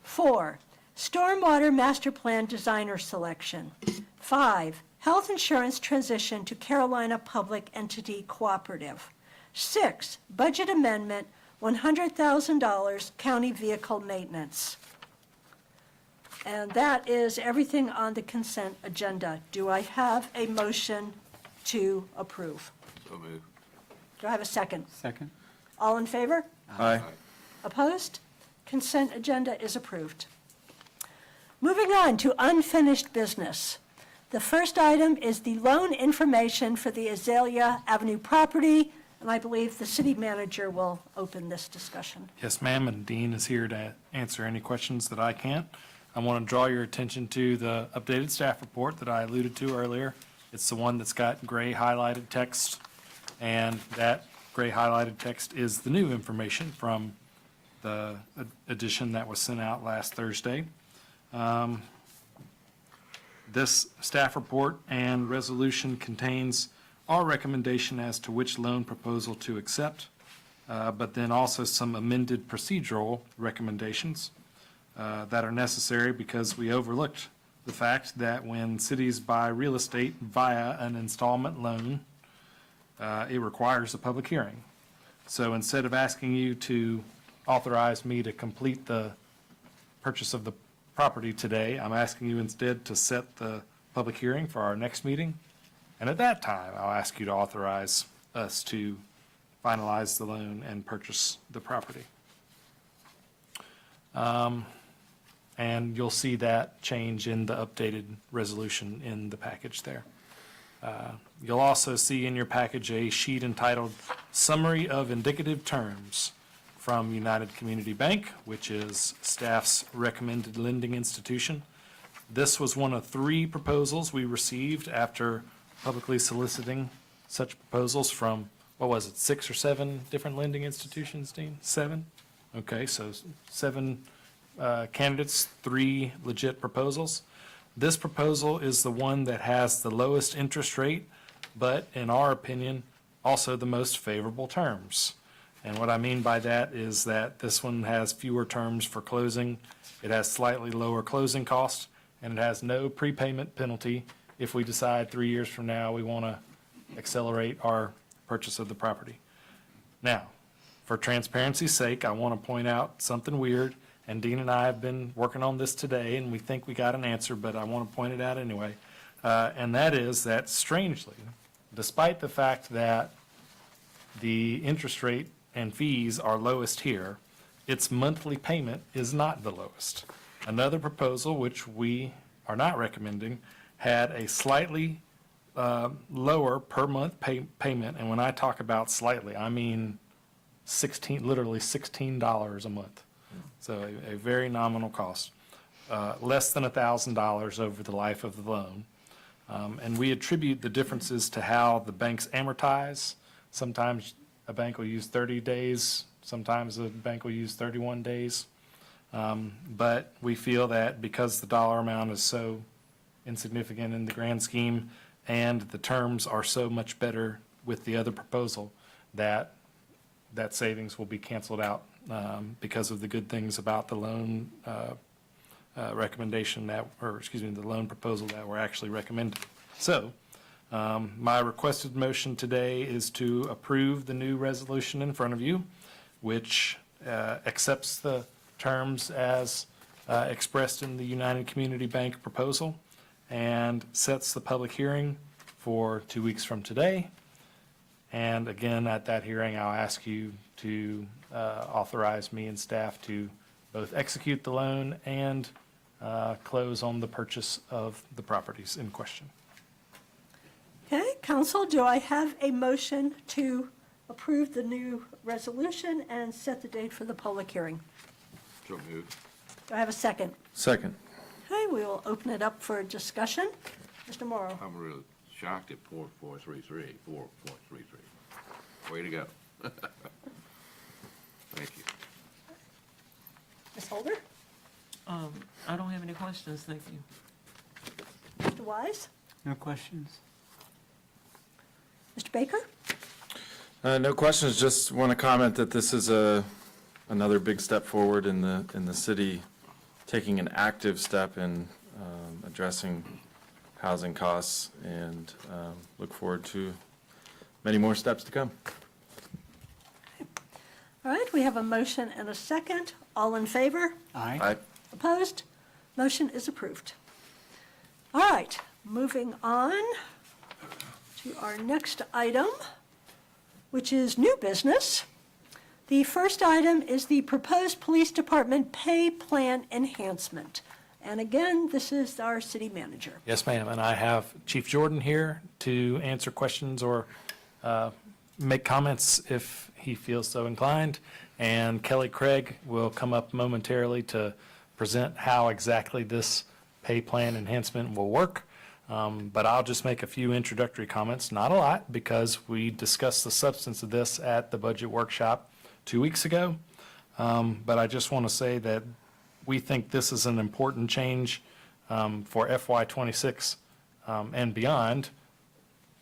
4, stormwater master plan designer selection. 5, health insurance transition to Carolina Public Entity Cooperative. 6, budget amendment, $100,000 county vehicle maintenance. And that is everything on the consent agenda. Do I have a motion to approve? So moved. Do I have a second? Second? All in favor? Aye. Opposed? Consent agenda is approved. Moving on to unfinished business. The first item is the loan information for the Azalea Avenue property, and I believe the city manager will open this discussion. Yes, ma'am, and Dean is here to answer any questions that I can't. I want to draw your attention to the updated staff report that I alluded to earlier. It's the one that's got gray highlighted text, and that gray highlighted text is the new information from the edition that was sent out last Thursday. This staff report and resolution contains our recommendation as to which loan proposal to accept, but then also some amended procedural recommendations that are necessary because we overlooked the fact that when cities buy real estate via an installment loan, it requires a public hearing. So instead of asking you to authorize me to complete the purchase of the property today, I'm asking you instead to set the public hearing for our next meeting. And at that time, I'll ask you to authorize us to finalize the loan and purchase the property. And you'll see that change in the updated resolution in the package there. You'll also see in your package a sheet entitled Summary of Indicative Terms from United Community Bank, which is staff's recommended lending institution. This was one of 3 proposals we received after publicly soliciting such proposals from, 6 or 7 different lending institutions, Dean? 7? Okay, so 7 candidates, 3 legit proposals. This proposal is the one that has the lowest interest rate, but in our opinion, also the most favorable terms. And what I mean by that is that this one has fewer terms for closing, it has slightly lower closing costs, and it has no prepayment penalty if we decide 3 years from now we want to accelerate our purchase of the property. Now, for transparency's sake, I want to point out something weird, and Dean and I have been working on this today, and we think we got an answer, but I want to point it out anyway. And that is that strangely, despite the fact that the interest rate and fees are lowest here, its monthly payment is not the lowest. Another proposal, which we are not recommending, had a slightly lower per month payment, and when I talk about slightly, I mean literally $16 a month. So a very nominal cost, less than $1,000 over the life of the loan. And we attribute the differences to how the banks amortize. Sometimes a bank will use 30 days, sometimes a bank will use 31 days. But we feel that because the dollar amount is so insignificant in the grand scheme and the terms are so much better with the other proposal, that that savings will be canceled out because of the good things about the loan recommendation that, or excuse me, the loan proposal that we're actually recommending. So my requested motion today is to approve the new resolution in front of you, which accepts the terms as expressed in the United Community Bank proposal and sets the public hearing for 2 weeks from today. And again, at that hearing, I'll ask you to authorize me and staff to both execute the loan and close on the purchase of the properties in question. Okay, council, do I have a motion to approve the new resolution and set the date for the public hearing? So moved. Do I have a second? Second. Okay, we will open it up for discussion. Mr. Morrow? I'm really shocked at 4433. Way to go. Thank you. Ms. Holder? I don't have any questions, thank you. Mr. Wise? No questions? Mr. Baker? No questions, just want to comment that this is another big step forward in the city, taking an active step in addressing housing costs, and look forward to many more steps to come. All right, we have a motion and a second. All in favor? Aye. Aye. Opposed? Motion is approved. All right, moving on to our next item, which is new business. The first item is the proposed police department pay plan enhancement. And again, this is our city manager. Yes, ma'am, and I have Chief Jordan here to answer questions or make comments if he feels so inclined. And Kelly Craig will come up momentarily to present how exactly this pay plan enhancement will work. But I'll just make a few introductory comments, not a lot, because we discussed the substance of this at the budget workshop 2 weeks ago. But I just want to say that we think this is an important change for FY26 and beyond.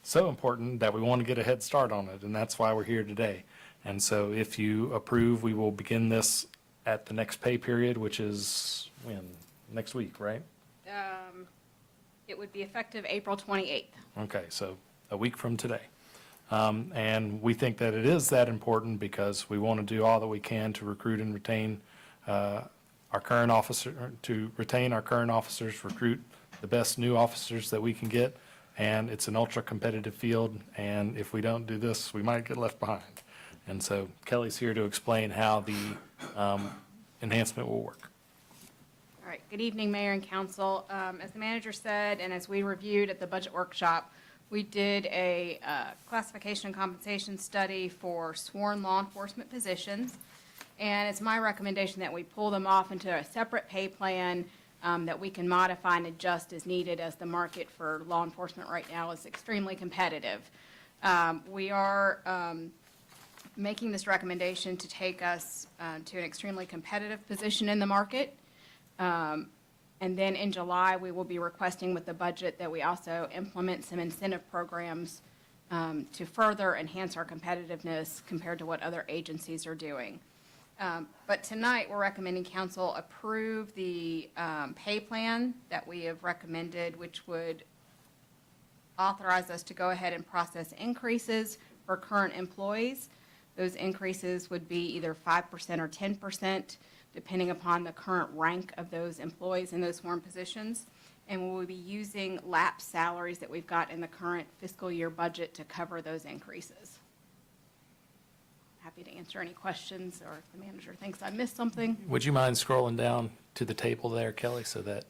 So important that we want to get a head start on it, and that's why we're here today. And so if you approve, we will begin this at the next pay period, which is when? Next week, right? It would be effective April 28th. Okay, so a week from today. And we think that it is that important because we want to do all that we can to recruit and retain our current officer, to retain our current officers, recruit the best new officers that we can get. And it's an ultra-competitive field, and if we don't do this, we might get left behind. And so Kelly's here to explain how the enhancement will work. All right, good evening, Mayor and Council. As the manager said, and as we reviewed at the budget workshop, we did a classification and compensation study for sworn law enforcement positions. And it's my recommendation that we pull them off into a separate pay plan that we can modify and adjust as needed, as the market for law enforcement right now is extremely competitive. We are making this recommendation to take us to an extremely competitive position in the market. And then in July, we will be requesting with the budget that we also implement some incentive programs to further enhance our competitiveness compared to what other agencies are doing. But tonight, we're recommending council approve the pay plan that we have recommended, which would authorize us to go ahead and process increases for current employees. Those increases would be either 5% or 10%, depending upon the current rank of those employees in those sworn positions. And we will be using lapsed salaries that we've got in the current fiscal year budget to cover those increases. Happy to answer any questions, or if the manager thinks I missed something. Would you mind scrolling down to the table there, Kelly, so that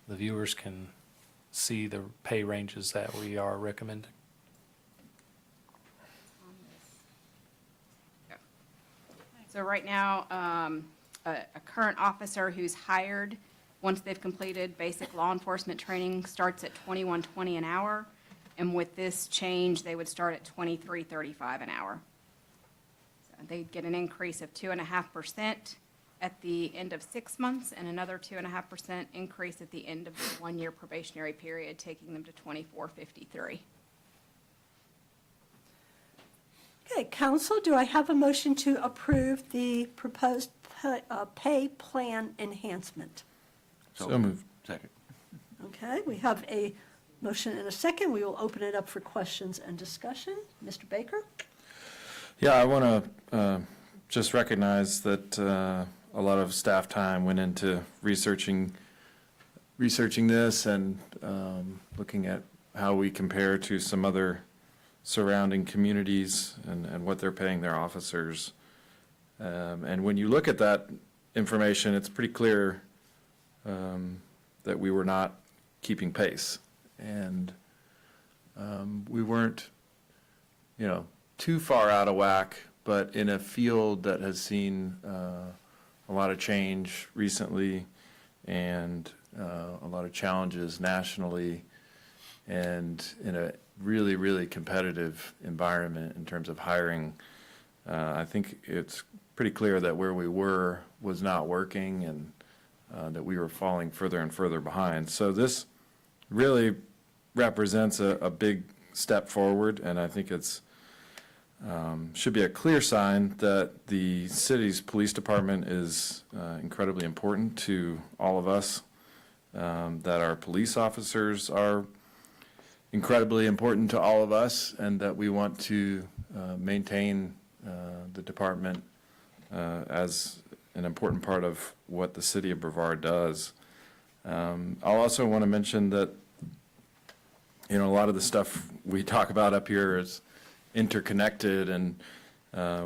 the viewers can see the pay ranges that we are recommending? So right now, a current officer who's hired, once they've completed basic law enforcement training, starts at $21.20 an hour. And with this change, they would start at $23.35 an hour. So they'd get an increase of 2.5% at the end of 6 months, and another 2.5% increase at the end of the 1-year probationary period, taking them to $24.53. Okay, council, do I have a motion to approve the proposed pay plan enhancement? So moved. Second. Okay, we have a motion and a second. We will open it up for questions and discussion. Mr. Baker? Yeah, I want to just recognize that a lot of staff time went into researching this and looking at how we compare to some other surrounding communities and what they're paying their officers. And when you look at that information, it's pretty clear that we were not keeping pace. And we weren't, too far out of whack, but in a field that has seen a lot of change recently and a lot of challenges nationally, and in a really, really competitive environment in terms of hiring, I think it's pretty clear that where we were was not working, and that we were falling further and further behind. So this really represents a big step forward, and I think it's should be a clear sign that the city's police department is incredibly important to all of us, that our police officers are incredibly important to all of us, and that we want to maintain the department as an important part of what the city of Brevard does. I'll also want to mention that, a lot of the stuff we talk about up here is interconnected, and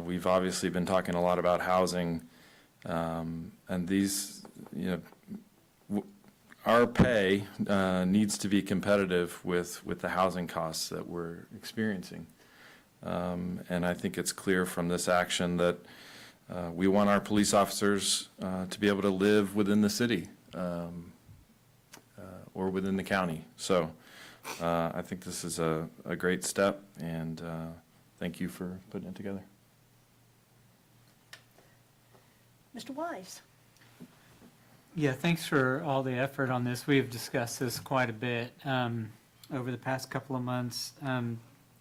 we've obviously been talking a lot about housing, and these, our pay needs to be competitive with the housing costs that we're experiencing. And I think it's clear from this action that we want our police officers to be able to live within the city or within the county. So I think this is a great step, and thank you for putting it together. Mr. Wise? Yeah, thanks for all the effort on this. We've discussed this quite a bit over the past couple of months.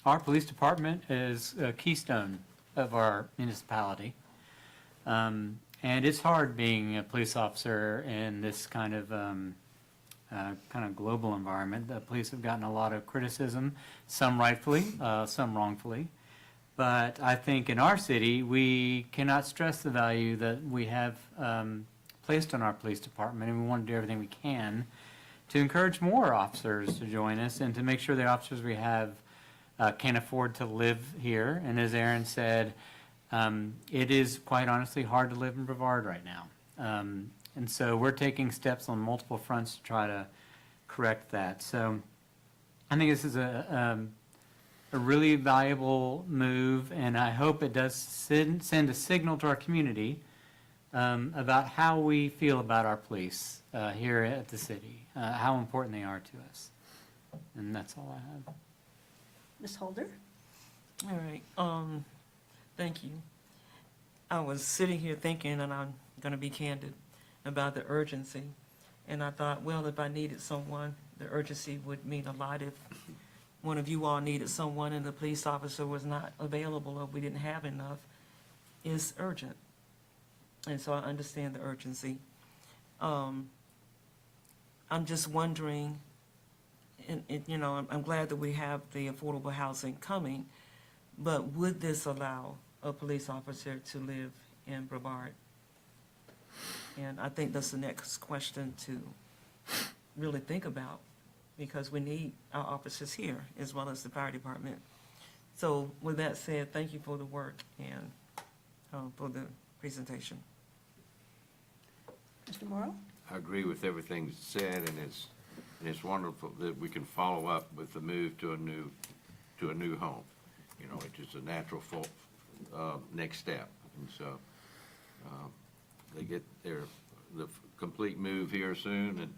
Our police department is a keystone of our municipality. And it's hard being a police officer in this kind of global environment. The police have gotten a lot of criticism, some rightfully, some wrongfully. But I think in our city, we cannot stress the value that we have placed on our police department, and we want to do everything we can to encourage more officers to join us and to make sure the officers we have can afford to live here. And as Aaron said, it is quite honestly hard to live in Brevard right now. And so we're taking steps on multiple fronts to try to correct that. So I think this is a really valuable move, and I hope it does send a signal to our community about how we feel about our police here at the city, how important they are to us. And that's all I have. Ms. Holder? All right, thank you. I was sitting here thinking, and I'm going to be candid, about the urgency. And I thought, well, if I needed someone, the urgency would mean a lot. If one of you all needed someone and the police officer was not available or we didn't have enough, it's urgent. And so I understand the urgency. I'm just wondering, and I'm glad that we have the affordable housing coming, but would this allow a police officer to live in Brevard? And I think that's the next question to really think about, because we need our officers here as well as the fire department. So with that said, thank you for the work and for the presentation. Mr. Morrow? I agree with everything that's said, and it's wonderful that we can follow up with the move to a new home. It is a natural next step, and so they get the complete move here soon,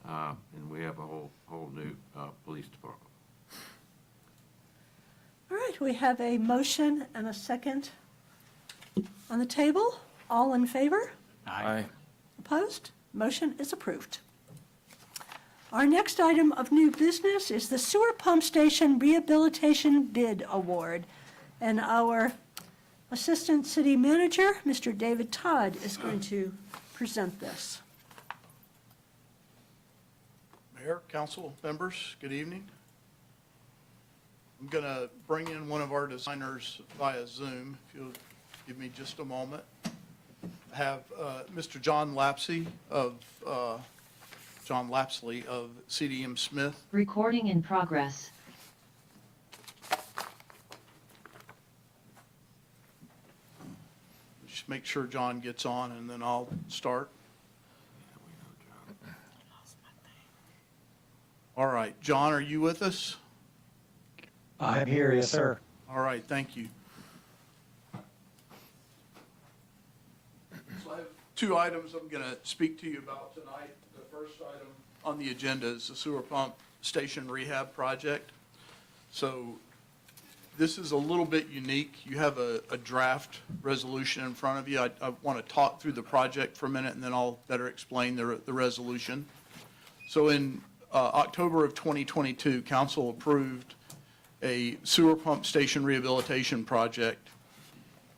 and we have a whole new police department. All right, we have a motion and a second on the table. All in favor? Aye. Opposed? Motion is approved. Our next item of new business is the Sewer Pump Station Rehabilitation Bid Award. And our Assistant City Manager, Mr. David Todd, is going to present this. Mayor, council members, good evening. I'm going to bring in one of our designers via Zoom, if you'll give me just a moment. I have Mr. John Lapsley of CDM Smith. Recording in progress. Just make sure John gets on, and then I'll start. All right, John, are you with us? I'm here, yes, sir. All right, thank you. So I have two items I'm going to speak to you about tonight. The first item on the agenda is the sewer pump station rehab project. So this is a little bit unique. You have a draft resolution in front of you. I want to talk through the project for a minute, and then I'll better explain the resolution. So in October of 2022, council approved a sewer pump station rehabilitation project,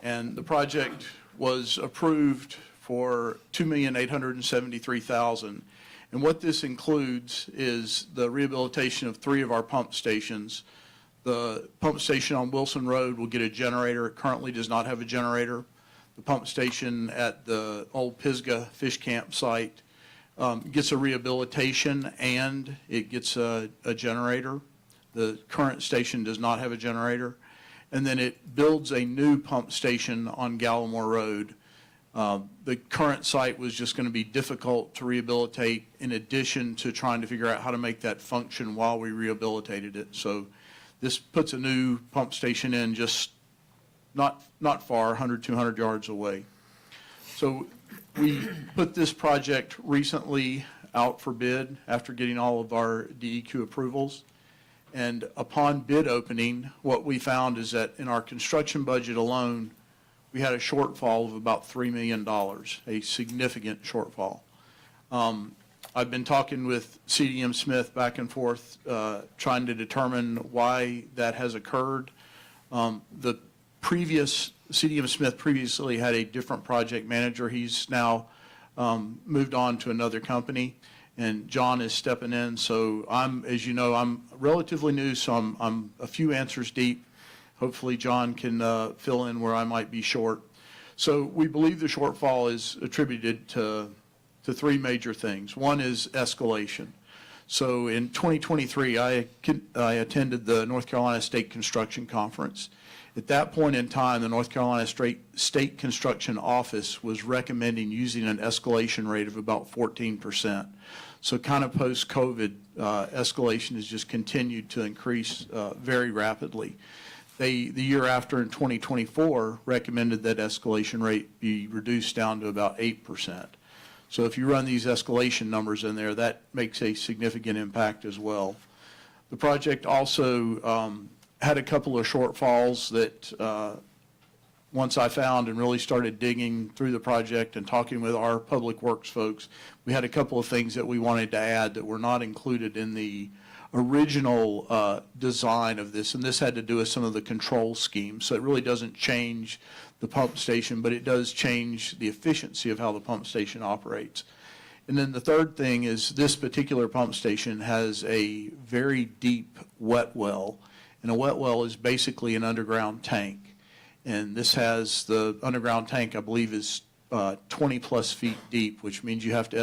and the project was approved for $2,873,000. And what this includes is the rehabilitation of 3 of our pump stations. The pump station on Wilson Road will get a generator. It currently does not have a generator. The pump station at the old Pisgah Fish Camp site gets a rehabilitation and it gets a generator. The current station does not have a generator. And then it builds a new pump station on Gallimore Road. The current site was just going to be difficult to rehabilitate in addition to trying to figure out how to make that function while we rehabilitated it. So this puts a new pump station in just not far, 100, 200 yards away. So we put this project recently out for bid after getting all of our DEQ approvals. And upon bid opening, what we found is that in our construction budget alone, we had a shortfall of about $3 million, a significant shortfall. I've been talking with CDM Smith back and forth, trying to determine why that has occurred. The previous, CDM Smith previously had a different project manager. He's now moved on to another company, and John is stepping in. So as you know, I'm relatively new, so I'm a few answers deep. Hopefully John can fill in where I might be short. So we believe the shortfall is attributed to 3 major things. One is escalation. So in 2023, I attended the North Carolina State Construction Conference. At that point in time, the North Carolina State Construction Office was recommending using an escalation rate of about 14%. So kind of post-COVID, escalation has just continued to increase very rapidly. They, the year after, in 2024, recommended that escalation rate be reduced down to about 8%. So if you run these escalation numbers in there, that makes a significant impact as well. The project also had a couple of shortfalls that once I found and really started digging through the project and talking with our public works folks, we had a couple of things that we wanted to add that were not included in the original design of this, and this had to do with some of the control schemes. So it really doesn't change the pump station, but it does change the efficiency of how the pump station operates. And then the third thing is this particular pump station has a very deep wet well, and a wet well is basically an underground tank. And this has, the underground tank, I believe, is 20 plus feet deep, which means you have to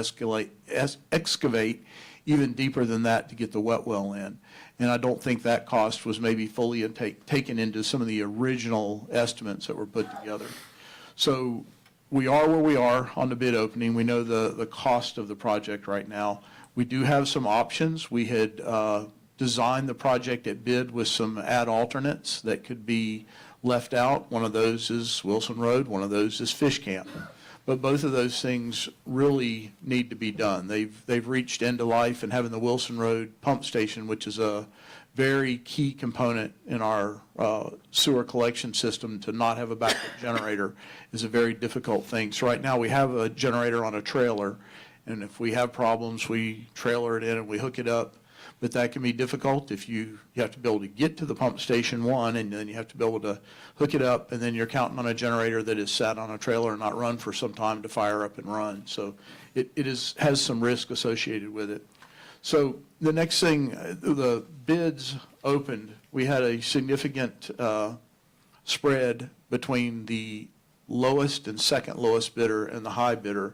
excavate even deeper than that to get the wet well in. And I don't think that cost was maybe fully taken into some of the original estimates that were put together. So we are where we are on the bid opening. We know the cost of the project right now. We do have some options. We had designed the project at bid with some add alternates that could be left out. One of those is Wilson Road, one of those is Fish Camp. But both of those things really need to be done. They've reached end of life, and having the Wilson Road pump station, which is a very key component in our sewer collection system, to not have a backup generator is a very difficult thing. So right now we have a generator on a trailer, and if we have problems, we trailer it in and we hook it up. but that can be difficult if you have to be able to get to the pump station one, and then you have to be able to hook it up, and then you're counting on a generator that is sat on a trailer and not run for some time to fire up and run. So has some risk associated with it. So the next thing, the bids opened, we had a significant spread between the lowest and second lowest bidder and the high bidder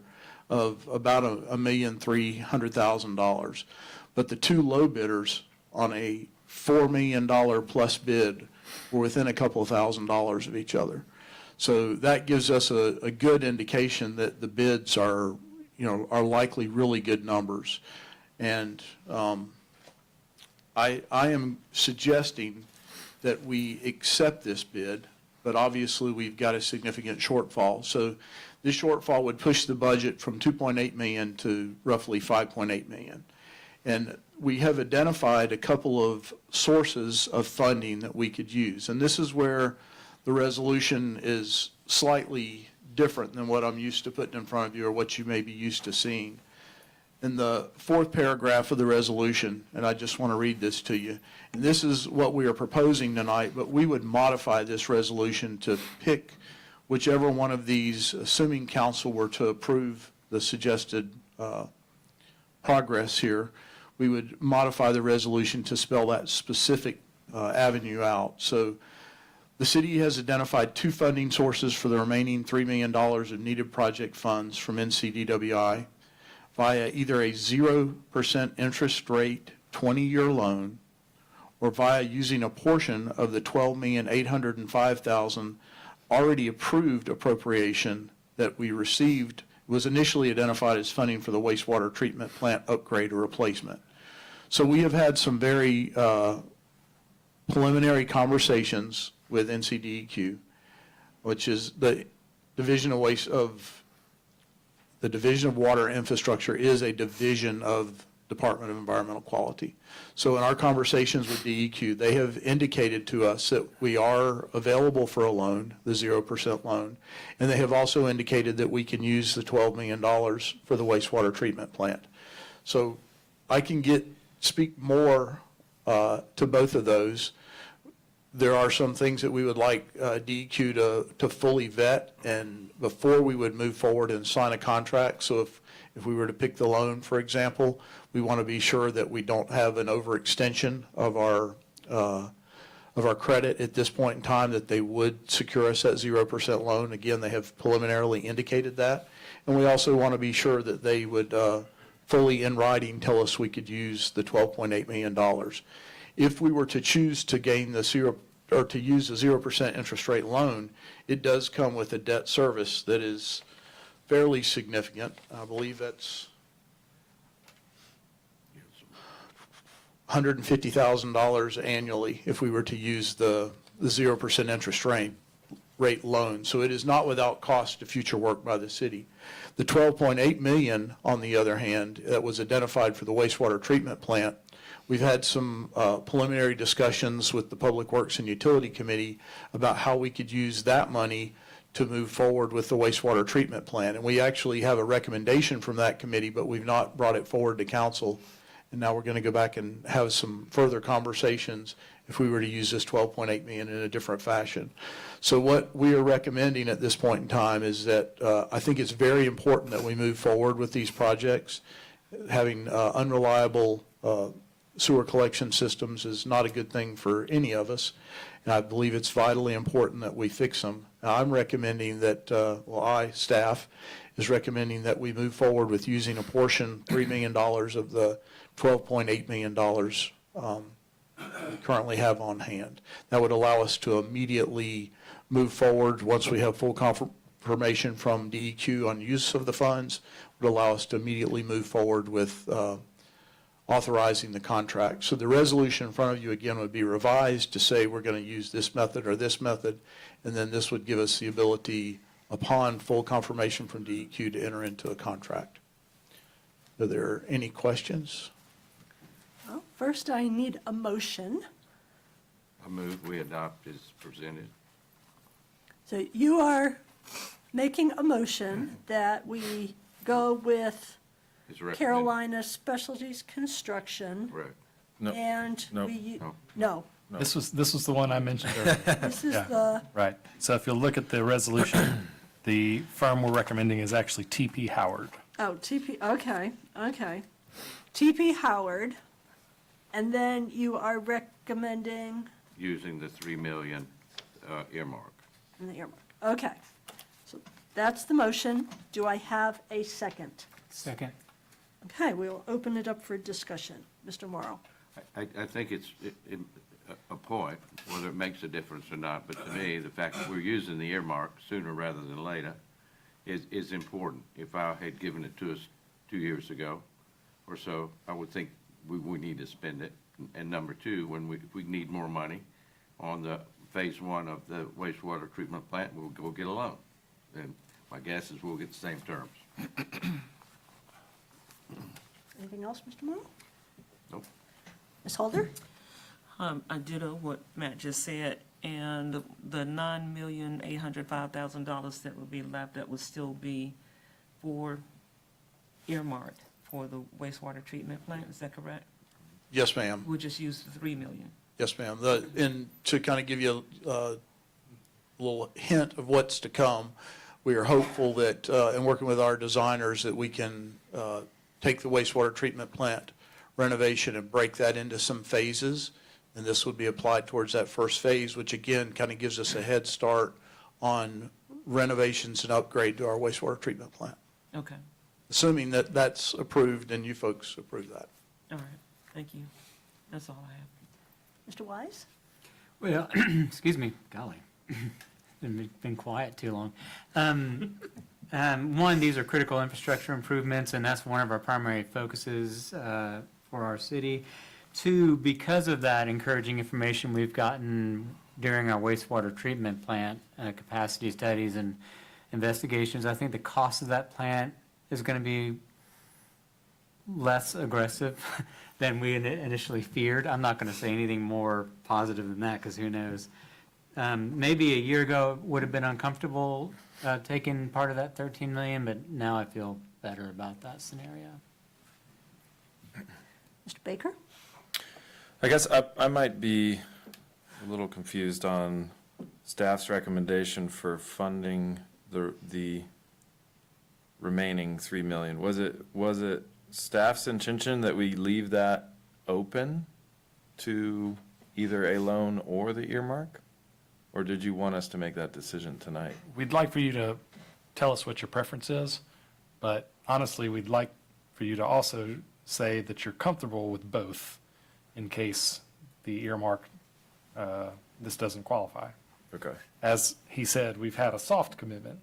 of about $1,300,000. But the two low bidders on a $4 million plus bid were within a couple of $1,000s of each other. So that gives us a good indication that the bids are likely really good numbers. And I am suggesting that we accept this bid, but obviously we've got a significant shortfall. So this shortfall would push the budget from 2.8 million to roughly 5.8 million. And we have identified a couple of sources of funding that we could use. And this is where the resolution is slightly different than what I'm used to putting in front of you or what you may be used to seeing. In the fourth paragraph of the resolution, and I just want to read this to you, and this is what we are proposing tonight, but we would modify this resolution to pick whichever one of these, assuming council were to approve the suggested progress here, we would modify the resolution to spell that specific avenue out. So the city has identified two funding sources for the remaining $3 million of needed project funds from NCDWI via either a 0% interest rate 20-year loan or via using a portion of the $12,805,000 already approved appropriation that we received, was initially identified as funding for the wastewater treatment plant upgrade or replacement. So we have had some very preliminary conversations with NCDEQ, which is the Division of Water Infrastructure is a division of Department of Environmental Quality. So in our conversations with DEQ, they have indicated to us that we are available for a loan, the 0% loan, and they have also indicated that we can use the $12 million for the wastewater treatment plant. So I can speak more to both of those. There are some things that we would like DEQ to fully vet and before we would move forward and sign a contract. So if we were to pick the loan, for example, we want to be sure that we don't have an overextension of our credit at this point in time, that they would secure us that 0% loan. Again, they have preliminarily indicated that. And we also want to be sure that they would fully in writing tell us we could use the $12.8 million. If we were to choose to gain the to use the 0% interest rate loan, it does come with a debt service that is fairly significant. I believe that's $150,000 annually if we were to use the 0% interest rate loan. So it is not without cost to future work by the city. The $12.8 million, on the other hand, that was identified for the wastewater treatment plant, we've had some preliminary discussions with the Public Works and Utility Committee about how we could use that money to move forward with the wastewater treatment plant. And we actually have a recommendation from that committee, but we've not brought it forward to council. And now we're going to go back and have some further conversations if we were to use this $12.8 million in a different fashion. So what we are recommending at this point in time is that I think it's very important that we move forward with these projects. Having unreliable sewer collection systems is not a good thing for any of us. And I believe it's vitally important that we fix them. Now, I'm recommending that, staff is recommending that we move forward with using a portion, $3 million of the $12.8 million we currently have on hand. That would allow us to immediately move forward once we have full confirmation from DEQ on use of the funds, would allow us to immediately move forward with authorizing the contract. So the resolution in front of you again would be revised to say we're going to use this method or this method, and then this would give us the ability, upon full confirmation from DEQ, to enter into a contract. Are there any questions? Well, first I need a motion. I move we adopt as presented. So you are making a motion that we go with As recommended. Carolina Specialties Construction Correct. No, And no, we, no. no, This was the one I mentioned earlier. this is Yeah. the, Right. So if you'll look at the resolution, the firm we're recommending is actually TP Howard. oh, okay. TP Howard, and then you are recommending Using the 3 million earmark. in the earmark. Okay, so that's the motion. Do I have a second? Second. Okay, we'll open it up for discussion. Mr. Morrow? I think it's a point, whether it makes a difference or not, but to me, the fact that we're using the earmark sooner rather than later is important. If I had given it to us 2 years ago or so, I would think we need to spend it. And number two, if we need more money on the phase one of the wastewater treatment plant, we'll go get a loan. And my guess is we'll get the same terms. Anything else, Mr. Morrow? Nope. Ms. Holder? I ditto what Matt just said, and the $9,805,000 that would be left, that would still be earmarked for the wastewater treatment plant, is that correct? Yes, ma'am. We'll just use the 3 million. Yes, ma'am. And to kind of give you a little hint of what's to come, we are hopeful that, in working with our designers, that we can take the wastewater treatment plant renovation and break that into some phases. And this would be applied towards that first phase, which again kind of gives us a head start on renovations and upgrade to our wastewater treatment plant. Okay, Assuming that that's approved and you folks approve that. all right, thank you. That's all I have. Mr. Wise? Well, excuse me, golly, been quiet too long. One, these are critical infrastructure improvements, and that's one of our primary focuses for our city. Two, because of that encouraging information we've gotten during our wastewater treatment plant capacity studies and investigations, I think the cost of that plant is going to be less aggressive than we initially feared. I'm not going to say anything more positive than that, because who knows. Maybe a year ago it would have been uncomfortable taking part of that 13 million, but now I feel better about that scenario. Mr. Baker? I guess I might be a little confused on staff's recommendation for funding the remaining 3 million. Was it staff's intention that we leave that open to either a loan or the earmark? Or did you want us to make that decision tonight? We'd like for you to tell us what your preference is, but honestly, we'd like for you to also say that you're comfortable with both in case the earmark, this doesn't qualify. Okay. As he said, we've had a soft commitment,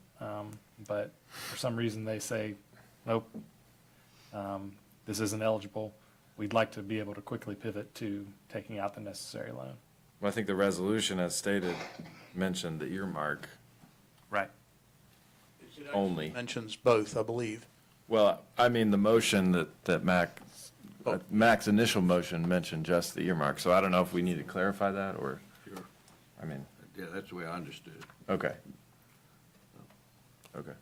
but for some reason they say, nope, this isn't eligible. We'd like to be able to quickly pivot to taking out the necessary loan. Well, I think the resolution, as stated, mentioned the earmark Right. only. Mentions both, I believe. Well, I mean, the motion that Mac's initial motion mentioned just the earmark, so I don't know if we need to clarify that, or, Sure. I mean, Yeah, that's the way I understood it. okay. Okay,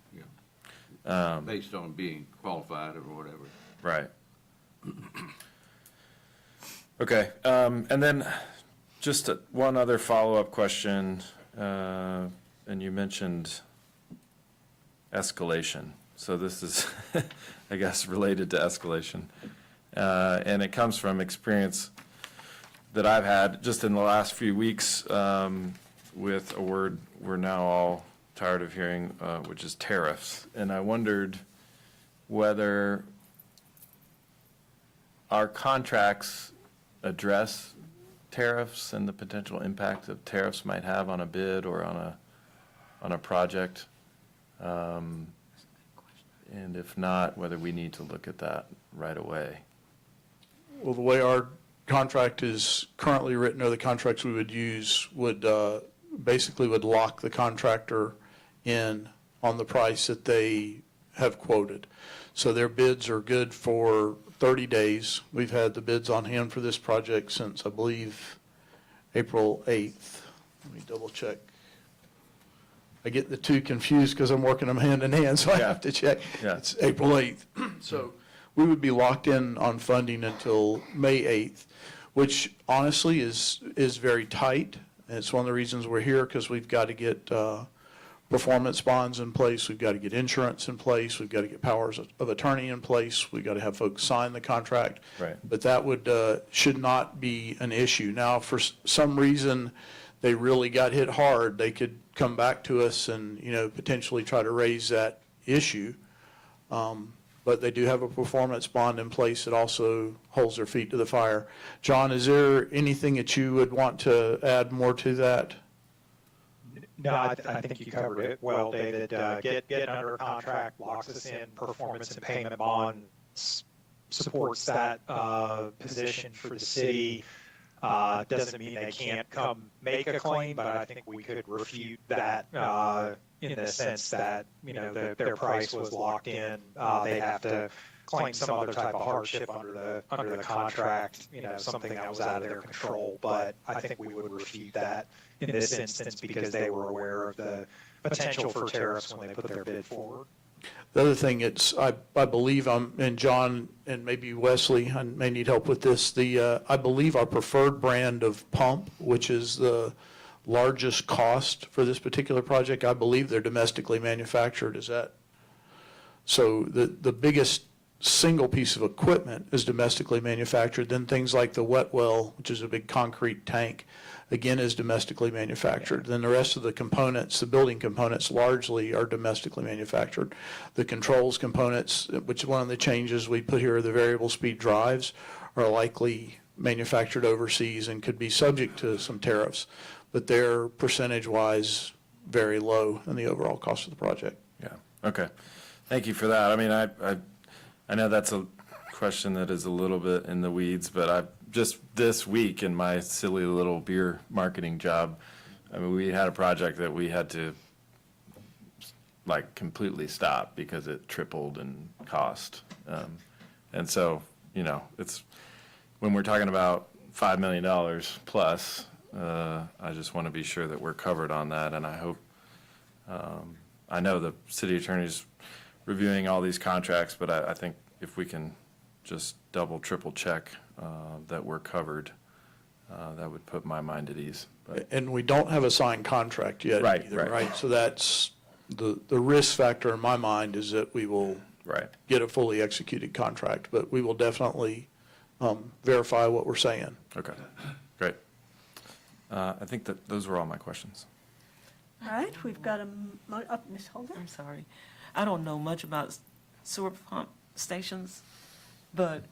Yeah. Based on being qualified or whatever. right. Okay, and then just one other follow-up question, and you mentioned escalation. So this is, I guess, related to escalation. And it comes from experience that I've had just in the last few weeks with a word we're now all tired of hearing, which is tariffs. And I wondered whether our contracts address tariffs and the potential impact that tariffs might have on a bid or on a project. And if not, whether we need to look at that right away. Well, the way our contract is currently written, or the contracts we would use, would basically would lock the contractor in on the price that they have quoted. So their bids are good for 30 days. We've had the bids on hand for this project since, I believe, April 8th. Let me double check. I get the two confused because I'm working them hand in hand, so I have to check. Yeah. It's April 8th. So we would be locked in on funding until May 8th. which honestly is very tight. And it's one of the reasons we're here, because we've got to get performance bonds in place, we've got to get insurance in place, we've got to get powers of attorney in place, we've got to have folks sign the contract. Right. But that should not be an issue. Now, if for some reason they really got hit hard, they could come back to us and, potentially try to raise that issue. But they do have a performance bond in place that also holds their feet to the fire. John, is there anything that you would want to add more to that? No, I think you covered it well, David. Get under contract, locks us in, performance and payment bonds, supports that position for the city. Doesn't mean they can't come make a claim, but I think we could refute that in the sense that, their price was locked in. They'd have to claim some other type of hardship under the contract, something that was out of their control. But I think we would refute that in this instance because they were aware of the potential for tariffs when they put their bid forward. The other thing, I believe, and John and maybe Wesley, I may need help with this, I believe our preferred brand of pump, which is the largest cost for this particular project, I believe they're domestically manufactured. Is that? So the biggest single piece of equipment is domestically manufactured. Then things like the wet well, which is a big concrete tank, again, is domestically manufactured. Then the rest of the components, the building components, largely are domestically manufactured. The controls components, which is one of the changes we put here, the variable speed drives, are likely manufactured overseas and could be subject to some tariffs, but they're percentage-wise very low in the overall cost of the project. Yeah, okay. Thank you for that. I mean, I know that's a question that is a little bit in the weeds, but just this week in my silly little beer marketing job, I mean, we had a project that we had to completely stop because it tripled in cost. And so, it's, when we're talking about $5 million plus, I just want to be sure that we're covered on that. And I hope, I know the city attorney's reviewing all these contracts, but I think if we can just double, triple check that we're covered, that would put my mind at ease. But And we don't have a signed contract yet either, right? So that's, the risk factor in my mind is that we will get a fully executed contract, but we will definitely verify what we're saying. Okay, great. I think that those were all my questions. All right, we've got Ms. Holder? I'm sorry. I don't know much about sewer pump stations, but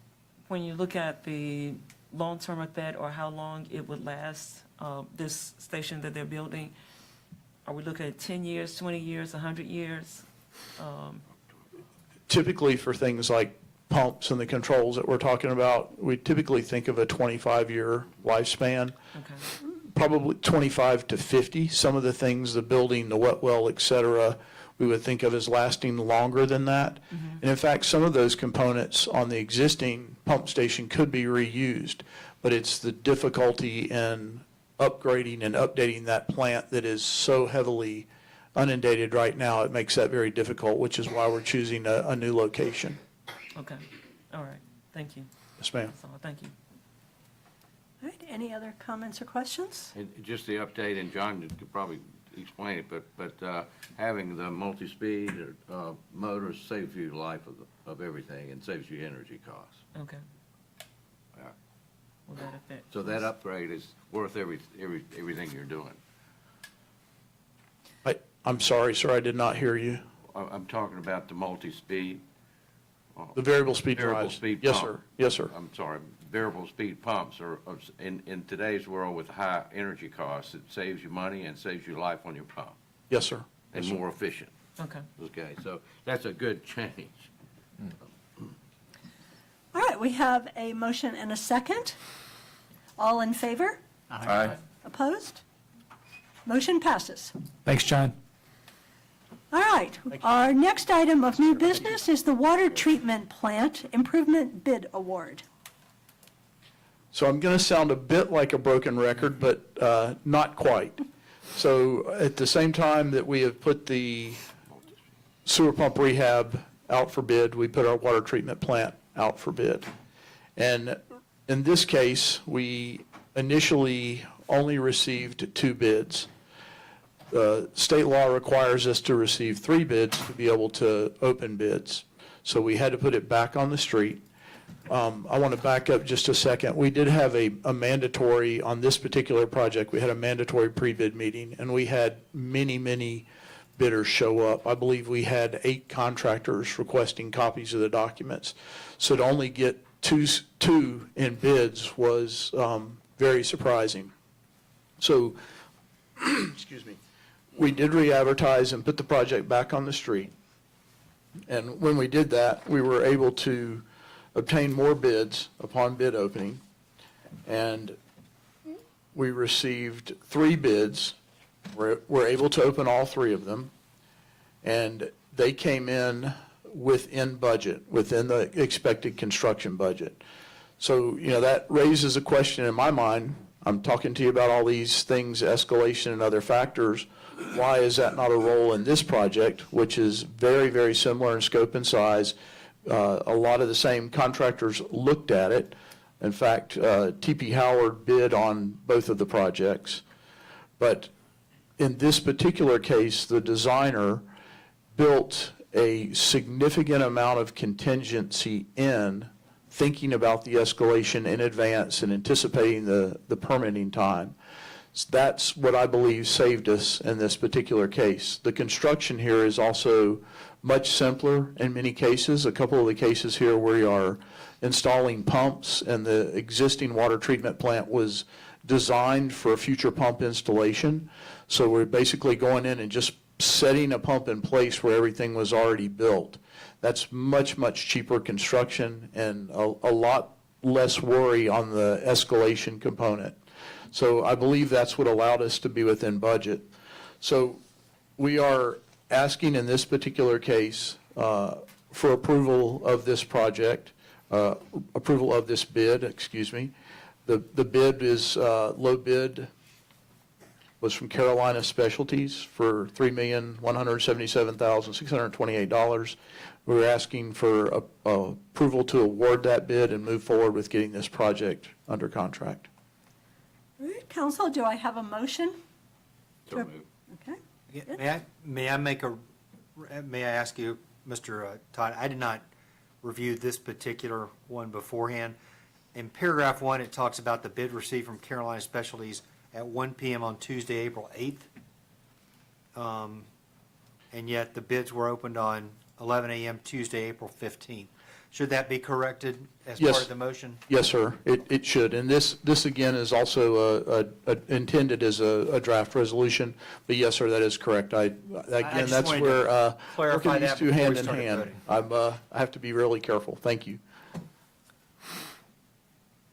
when you look at the long-term effect or how long it would last, this station that they're building, are we looking at 10 years, 20 years, 100 years? Typically for things like pumps and the controls that we're talking about, we typically think of a 25-year lifespan. Okay. Probably 25 to 50. Some of the things, the building, the wet well, et cetera, we would think of as lasting longer than that. And in fact, some of those components on the existing pump station could be reused, but it's the difficulty in upgrading and updating that plant that is so heavily inundated right now. It makes that very difficult, which is why we're choosing a new location. Okay, all right, thank you. Yes, ma'am. That's all, thank you. All right, any other comments or questions? And just the update, and John could probably explain it, but having the multi-speed motors saves you the life of everything and saves you energy costs. Okay. Yeah. Will that affect? So that upgrade is worth everything you're doing. I'm sorry, sir, I did not hear you. I'm talking about the multi-speed. The variable speed Variable drives. speed Yes, pump. sir. Yes, sir. I'm sorry, variable speed pumps are, in today's world with high energy costs, it saves you money and saves you life on your pump. Yes, sir. And Yes, sir. more efficient. Okay. Okay, so that's a good change. All right, we have a motion and a second. All in favor? Aye. Opposed? Motion passes. Thanks, John. All right, our next item of new business is the water treatment plant improvement bid award. So I'm going to sound a bit like a broken record, but not quite. So at the same time that we have put the sewer pump rehab out for bid, we put our water treatment plant out for bid. And in this case, we initially only received 2 bids. State law requires us to receive 3 bids to be able to open bids. So we had to put it back on the street. I want to back up just a second. We did have a mandatory, on this particular project, we had a mandatory pre-bid meeting, and we had many bidders show up. I believe we had 8 contractors requesting copies of the documents. So to only get two in bids was very surprising. So, excuse me, we did re-advertise and put the project back on the street. And when we did that, we were able to obtain more bids upon bid opening. And we received 3 bids. We're able to open all 3 of them. And they came in within budget, within the expected construction budget. So, that raises a question in my mind. I'm talking to you about all these things, escalation and other factors. Why is that not a role in this project, which is very similar in scope and size? A lot of the same contractors looked at it. In fact, TP Howard bid on both of the projects. But in this particular case, the designer built a significant amount of contingency in thinking about the escalation in advance and anticipating the permitting time. That's what I believe saved us in this particular case. The construction here is also much simpler in many cases. A couple of the cases here we are installing pumps, and the existing water treatment plant was designed for a future pump installation. So we're basically going in and just setting a pump in place where everything was already built. That's much cheaper construction and a lot less worry on the escalation component. So I believe that's what allowed us to be within budget. So we are asking in this particular case for approval of this project, approval of this bid, excuse me. The bid is, low bid was from Carolina Specialties for $3,177,628. We're asking for approval to award that bid and move forward with getting this project under contract. All right, council, do I have a motion? So moved. Okay. May I ask you, Mr. Todd, I did not review this particular one beforehand. In paragraph 1, it talks about the bid received from Carolina Specialties at 1 p.m. on Tuesday, April 8th. And yet the bids were opened on 11 a.m. Tuesday, April 15th. Should that be corrected as part of the motion? Yes, sir, it should. And this again is also intended as a draft resolution, but yes, sir, that is correct. Again, that's where working these two hand in hand. I have to be really careful. Thank you.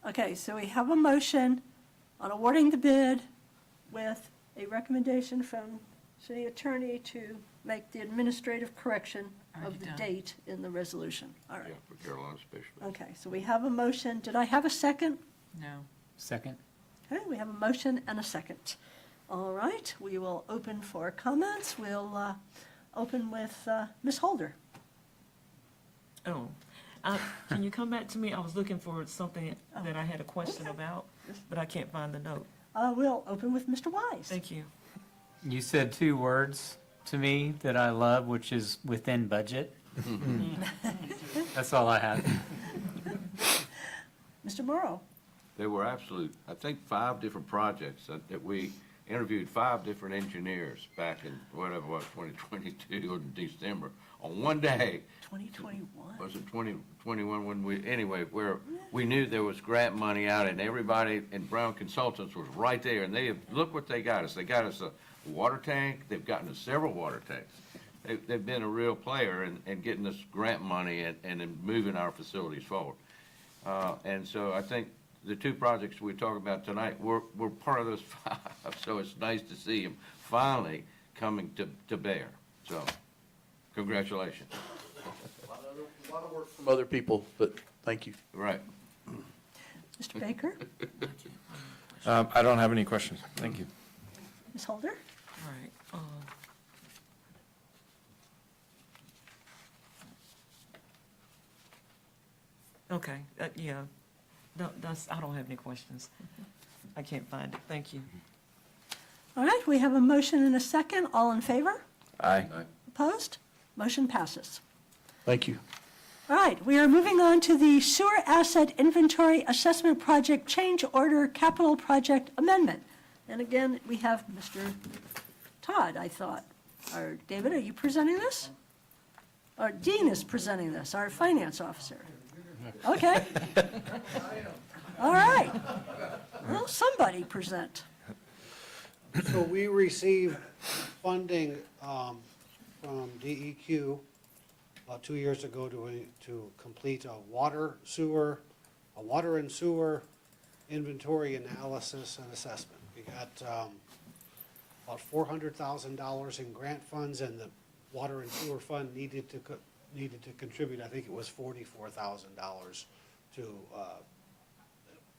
Okay, so we have a motion on awarding the bid with a recommendation from city attorney to make the administrative correction of the date in the resolution. All right. Yeah, for Carolina Specialties. Okay, so we have a motion. Did I have a second? No. Second. Okay, we have a motion and a second. All right, we will open for comments. We'll open with Ms. Holder. Oh, can you come back to me? I was looking for something that I had a question about, but I can't find the note. We'll open with Mr. Wise. Thank you. You said 2 words to me that I love, which is within budget. That's all I had. Mr. Morrow. There were absolute, I think, 5 different projects that we interviewed 5 different engineers back in whatever it was, 2022 in December, on one day. 2021. Was it 2021 when where we knew there was grant money out and everybody in Brown Consultants was right there, and look what they got us. They got us a water tank. They've gotten us several water tanks. They've been a real player in getting us grant money and in moving our facilities forward. And so I think the 2 projects we talk about tonight were part of those 5. So it's nice to see them finally coming to bear. So congratulations. A lot of work from other people, but thank you. Right. Mr. Baker. I don't have any questions. Thank you. Ms. Holder. All right. Okay, yeah. I don't have any questions. I can't find it. Thank you. All right, we have a motion and a second. All in favor? Aye. Opposed? Motion passes. Thank you. All right, we are moving on to the Sewer Asset Inventory Assessment Project Change Order Capital Project Amendment. And again, we have Mr. Todd, I thought. Or David, are you presenting this? Or Dean is presenting this, our finance officer. Okay. All right. Well, somebody present. So we received funding from DEQ about 2 years ago to complete a water and sewer inventory analysis and assessment. We got about $400,000 in grant funds, and the water and sewer fund needed to contribute, I think it was $44,000 to,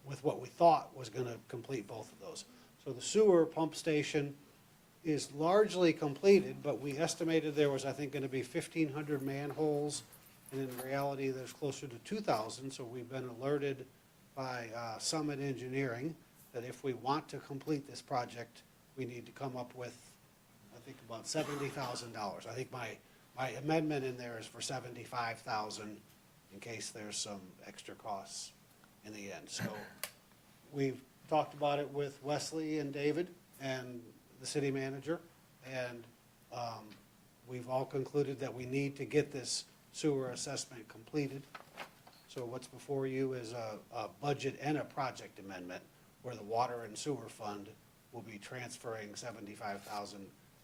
with what we thought was gonna complete both of those. So the sewer pump station is largely completed, but we estimated there was, I think, gonna be 1,500 manholes, and in reality, there's closer to 2,000, so we've been alerted by Summit Engineering that if we want to complete this project, we need to come up with, I think, about $70,000. I think my amendment in there is for $75,000 in case there's some extra costs in the end. So we've talked about it with Wesley and David and the city manager, and we've all concluded that we need to get this sewer assessment completed. So what's before you is a budget and a project amendment where the water and sewer fund will be transferring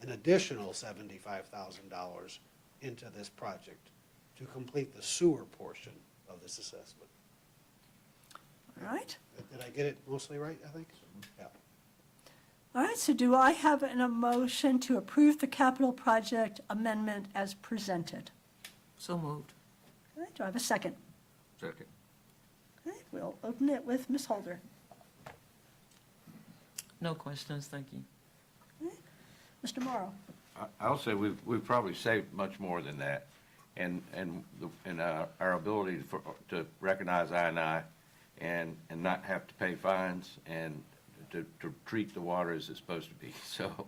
an additional $75,000 into this project to complete the sewer portion of this assessment. All right. Did I get it mostly right, I think? Yeah. All right, so do I have a motion to approve the capital project amendment as presented? So moved. All right, do I have a second? Second. Okay, we'll open it with Ms. Holder. No questions, thank you. Mr. Morrow. I'll say we've probably saved much more than that. And our ability to recognize I&I and not have to pay fines and to treat the water as it's supposed to be. So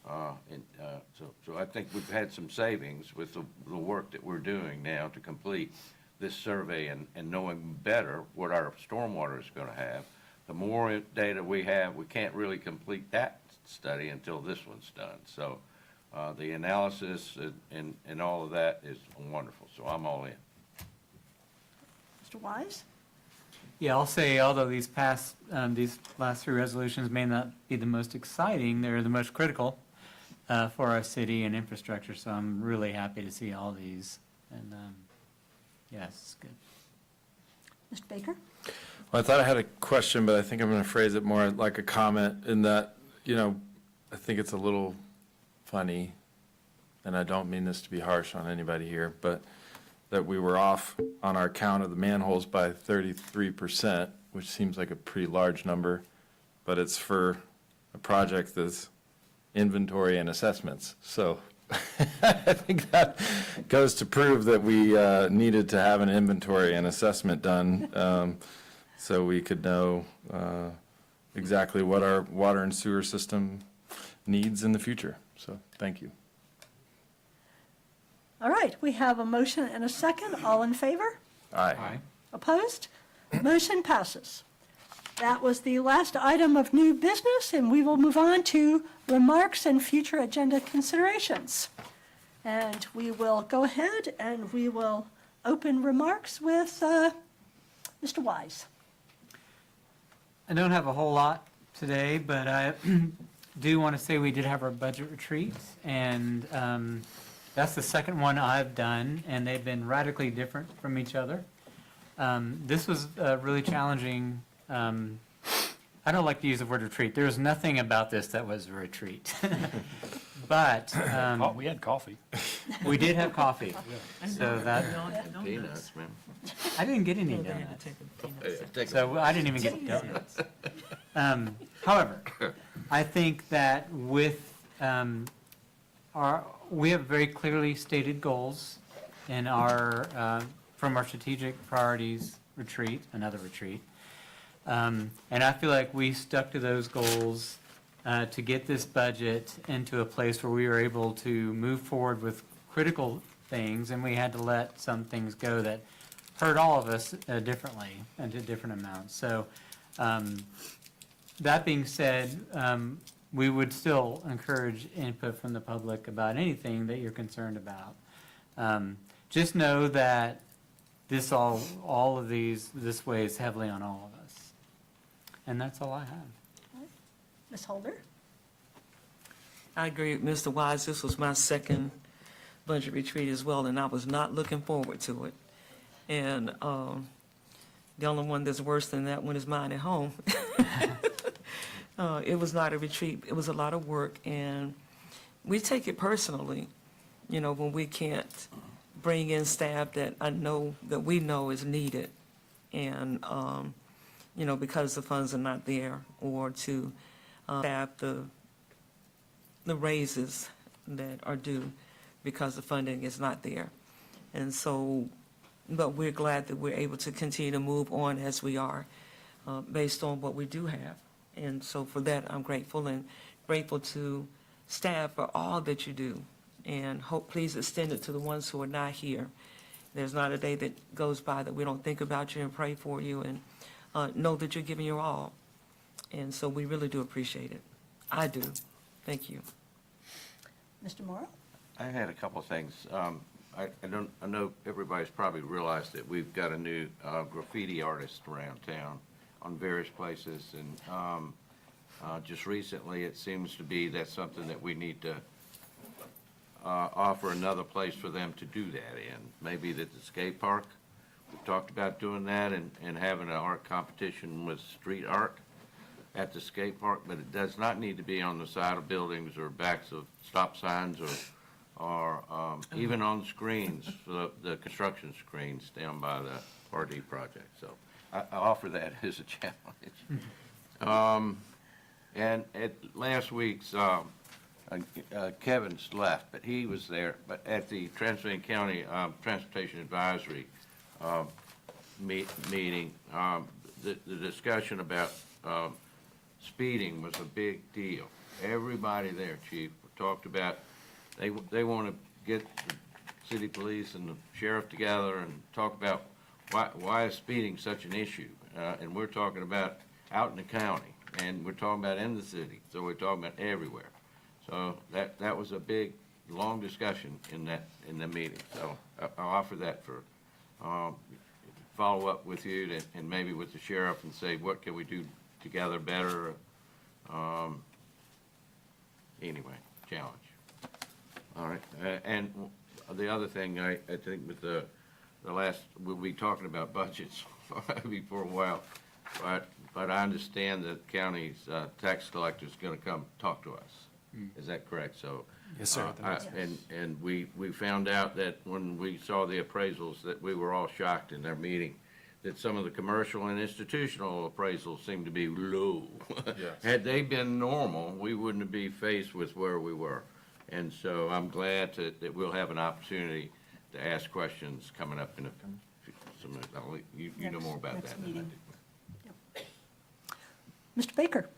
I think we've had some savings with the work that we're doing now to complete this survey and knowing better what our stormwater is going to have. The more data we have, we can't really complete that study until this one's done. So the analysis and all of that is wonderful. So I'm all in. Mr. Wise? Yeah, I'll say, although these last three resolutions may not be the most exciting, they're the most critical for our city and infrastructure, so I'm really happy to see all these, and yes, it's good. Mr. Baker? Well, I thought I had a question, but I think I'm going to phrase it more like a comment in that, I think it's a little funny, and I don't mean this to be harsh on anybody here, but that we were off on our count of the manholes by 33%, which seems like a pretty large number, but it's for a project that's inventory and assessments. So I think that goes to prove that we needed to have an inventory and assessment done so we could know exactly what our water and sewer system needs in the future. So thank you. All right, we have a motion and a second. All in favor? Aye. Opposed? Motion passes. That was the last item of new business, and we will move on to remarks and future agenda considerations. And we will go ahead and we will open remarks with Mr. Wise. I don't have a whole lot today, but I do want to say we did have our budget retreat, and that's the second one I've done, and they've been radically different from each other. This was really challenging. I don't like to use the word retreat. There was nothing about this that was a retreat. But we had coffee. We did have coffee. So that Peanuts, man. I didn't get any donuts. So I didn't even get donuts. However, I think that with we have very clearly stated goals in our from our strategic priorities retreat, another retreat. And I feel like we stuck to those goals to get this budget into a place where we were able to move forward with critical things, and we had to let some things go that hurt all of us differently and to different amounts. So that being said, we would still encourage input from the public about anything that you're concerned about. Just know that this weighs heavily on all of us. And that's all I have. Ms. Holder? I agree with Mr. Wise. This was my second budget retreat as well, and I was not looking forward to it. And the only one that's worse than that one is mine at home. It was not a retreat. It was a lot of work, and we take it personally, when we can't bring in staff that we know is needed. And, because the funds are not there, or to staff the raises that are due because the funding is not there. And so, but we're glad that we're able to continue to move on as we are, based on what we do have. And so for that, I'm grateful, and grateful to staff for all that you do. And please extend it to the ones who are not here. There's not a day that goes by that we don't think about you and pray for you, and know that you're giving your all. And so we really do appreciate it. I do. Thank you. Mr. Morrow? I had a couple of things. I know everybody's probably realized that we've got a new graffiti artist around town on various places, and just recently it seems to be that's something that we need to offer another place for them to do that in. Maybe at the skate park. We've talked about doing that and having an art competition with street art at the skate park, but it does not need to be on the side of buildings or backs of stop signs or even on screens, the construction screens down by the RD project. So I offer that as a challenge. And at last week's, Kevin's left, but he was there, but at the Transylvania County Transportation Advisory meeting, the discussion about speeding was a big deal. Everybody there, Chief, talked about they want to get the city police and the sheriff together and talk about why is speeding such an issue. And we're talking about out in the county, and we're talking about in the city, so we're talking about everywhere. So that was a big, long discussion in the meeting. So I'll offer that for follow up with you and maybe with the sheriff and say, what can we do together better? Anyway, challenge. All right. And the other thing, I think with the last, we'll be talking about budgets for a while, but I understand that county's tax collector is going to come talk to us. Is that correct? So. Yes, sir. And we found out that when we saw the appraisals, that we were all shocked in their meeting, that some of the commercial and institutional appraisals seemed to be low. Yes. Had they been normal, we wouldn't be faced with where we were. And so I'm glad that we'll have an opportunity to ask questions coming up in some minutes. You know more about that than I do. Mr. Baker?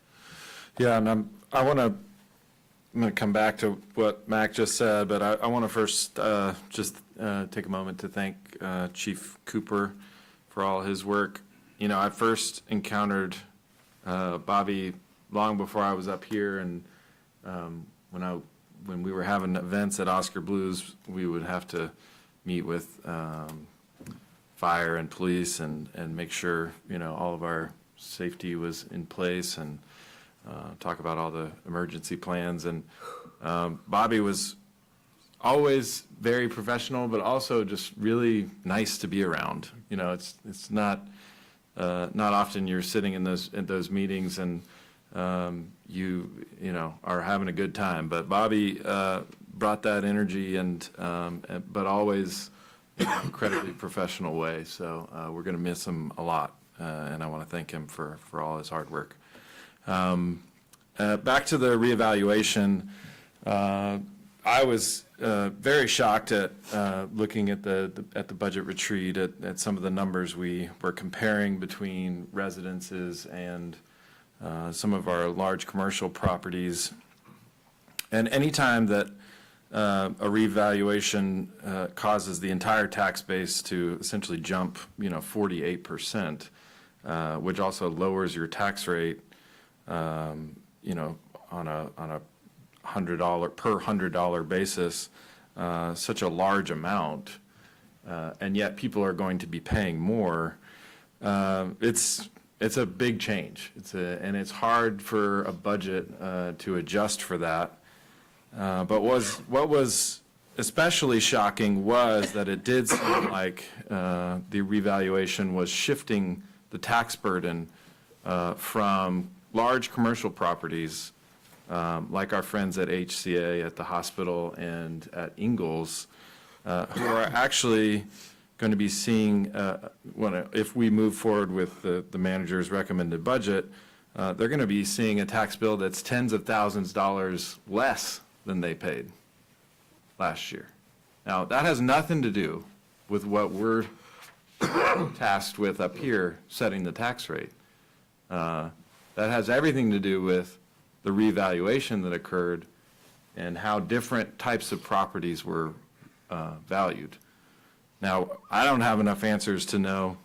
Yeah, and I'm going to come back to what Mac just said, but I want to first just take a moment to thank Chief Cooper for all his work. I first encountered Bobby long before I was up here, and when we were having events at Oscar Blues, we would have to meet with fire and police and make sure, all of our safety was in place, and talk about all the emergency plans. And Bobby was always very professional, but also just really nice to be around. It's not often you're sitting in those meetings and you are having a good time. But Bobby brought that energy but always in an incredibly professional way. So we're going to miss him a lot, and I want to thank him for all his hard work. Back to the reevaluation, I was very shocked at looking at the budget retreat, at some of the numbers we were comparing between residences and some of our large commercial properties. And anytime that a revaluation causes the entire tax base to essentially jump, 48%, which also lowers your tax rate, on a $100 per $100 basis, such a large amount, and yet people are going to be paying more. It's a big change. And it's hard for a budget to adjust for that. But what was especially shocking was that it did seem like the revaluation was shifting the tax burden from large commercial properties, like our friends at HCA, at the hospital, and at Ingalls, who are actually going to be seeing, if we move forward with the manager's recommended budget, they're going to be seeing a tax bill that's tens of thousands of dollars less than they paid last year. Now, that has nothing to do with what we're tasked with up here, setting the tax rate. That has everything to do with the revaluation that occurred and how different types of properties were valued. Now, I don't have enough answers to know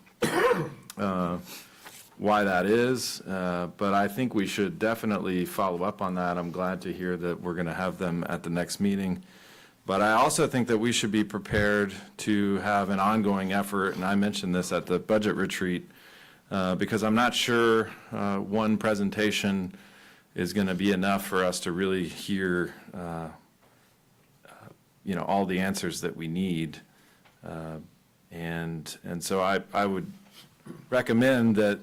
why that is, but I think we should definitely follow up on that. I'm glad to hear that we're going to have them at the next meeting. But I also think that we should be prepared to have an ongoing effort, and I mentioned this at the budget retreat, because I'm not sure one presentation is going to be enough for us to really hear, all the answers that we need. And so I would recommend that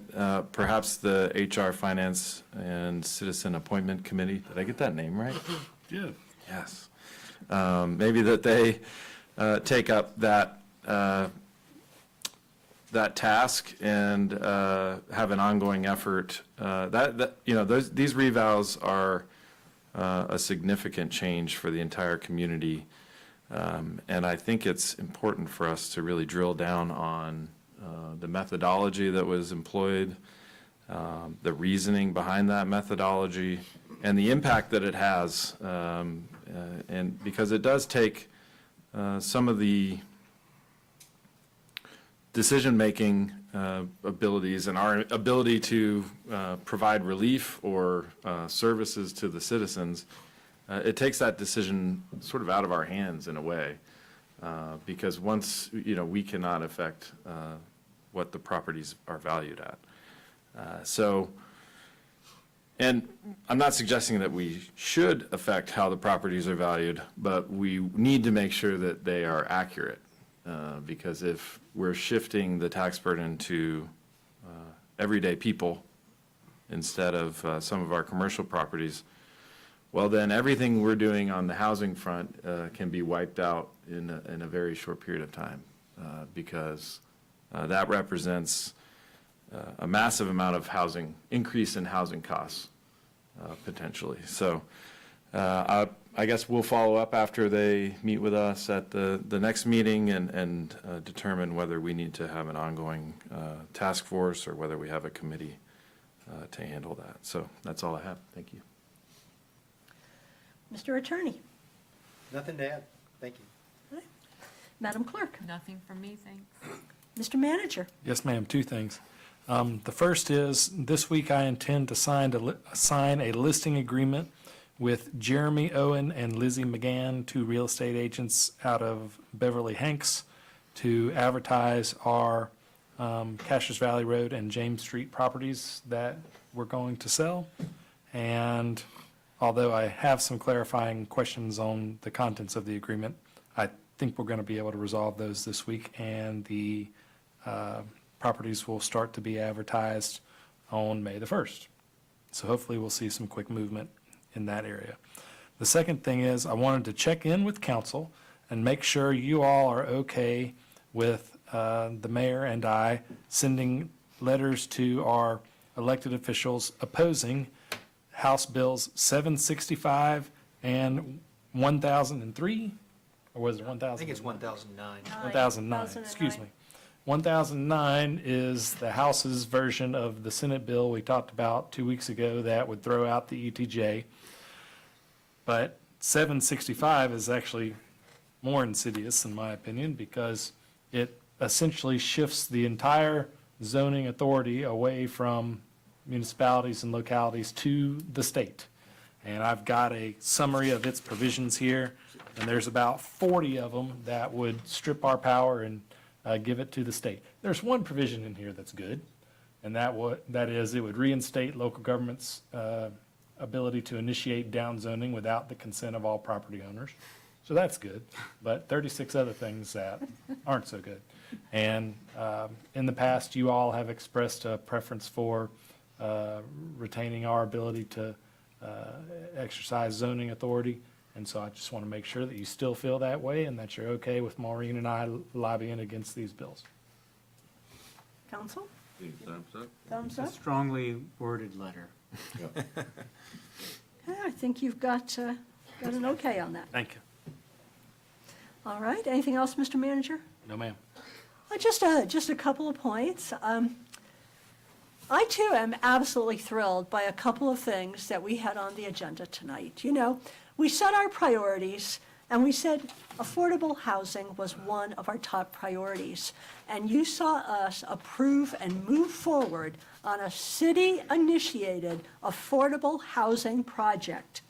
perhaps the HR Finance and Citizen Appointment Committee, did I get that name right? Yeah. Yes. Maybe that they take up that task and have an ongoing effort. These revals are a significant change for the entire community. And I think it's important for us to really drill down on the methodology that was employed, the reasoning behind that methodology, and the impact that it has. And because it does take some of the decision-making abilities and our ability to provide relief or services to the citizens, it takes that decision sort of out of our hands in a way, because once, we cannot affect what the properties are valued at. And I'm not suggesting that we should affect how the properties are valued, but we need to make sure that they are accurate, because if we're shifting the tax burden to everyday people instead of some of our commercial properties, well, then everything we're doing on the housing front can be wiped out in a very short period of time, because that represents a massive amount of increase in housing costs, potentially. So I guess we'll follow up after they meet with us at the next meeting and determine whether we need to have an ongoing task force or whether we have a committee to handle that. So that's all I have. Thank you. Mr. Attorney. Nothing to add. Thank you. Madam Clerk. Nothing from me, thanks. Mr. Manager. Yes, ma'am, two things. The first is, this week I intend to sign a listing agreement with Jeremy Owen and Lizzie McGann, two real estate agents out of Beverly Hanks, to advertise our Cashers Valley Road and James Street properties that we're going to sell. And although I have some clarifying questions on the contents of the agreement, I think we're going to be able to resolve those this week, and the properties will start to be advertised on May the 1st. So hopefully we'll see some quick movement in that area. The second thing is, I wanted to check in with council and make sure you all are okay with the mayor and I sending letters to our elected officials opposing House Bills 765 and 1003, or was it 1000? I think it's 1009. 1009, excuse me. 1009 is the House's version of the Senate bill we talked about 2 weeks ago that would throw out the ETJ. But 765 is actually more insidious, in my opinion, because it essentially shifts the entire zoning authority away from municipalities and localities to the state. And I've got a summary of its provisions here, and there's about 40 of them that would strip our power and give it to the state. There's one provision in here that's good, and that is it would reinstate local government's ability to initiate downzoning without the consent of all property owners. So that's good, but 36 other things that aren't so good. And in the past, you all have expressed a preference for retaining our ability to exercise zoning authority. And so I just want to make sure that you still feel that way and that you're okay with Maureen and I lobbying against these bills. Council? Thumbs up? Thumbs A up? strongly worded letter. Yeah, I think you've got an okay on that. Thank you. All right, anything else, Mr. Manager? No, ma'am. Just a couple of points. I too am absolutely thrilled by a couple of things that we had on the agenda tonight. You know, we set our priorities and we said affordable housing was one of our top priorities. And you saw us approve and move forward on a city-initiated affordable housing project.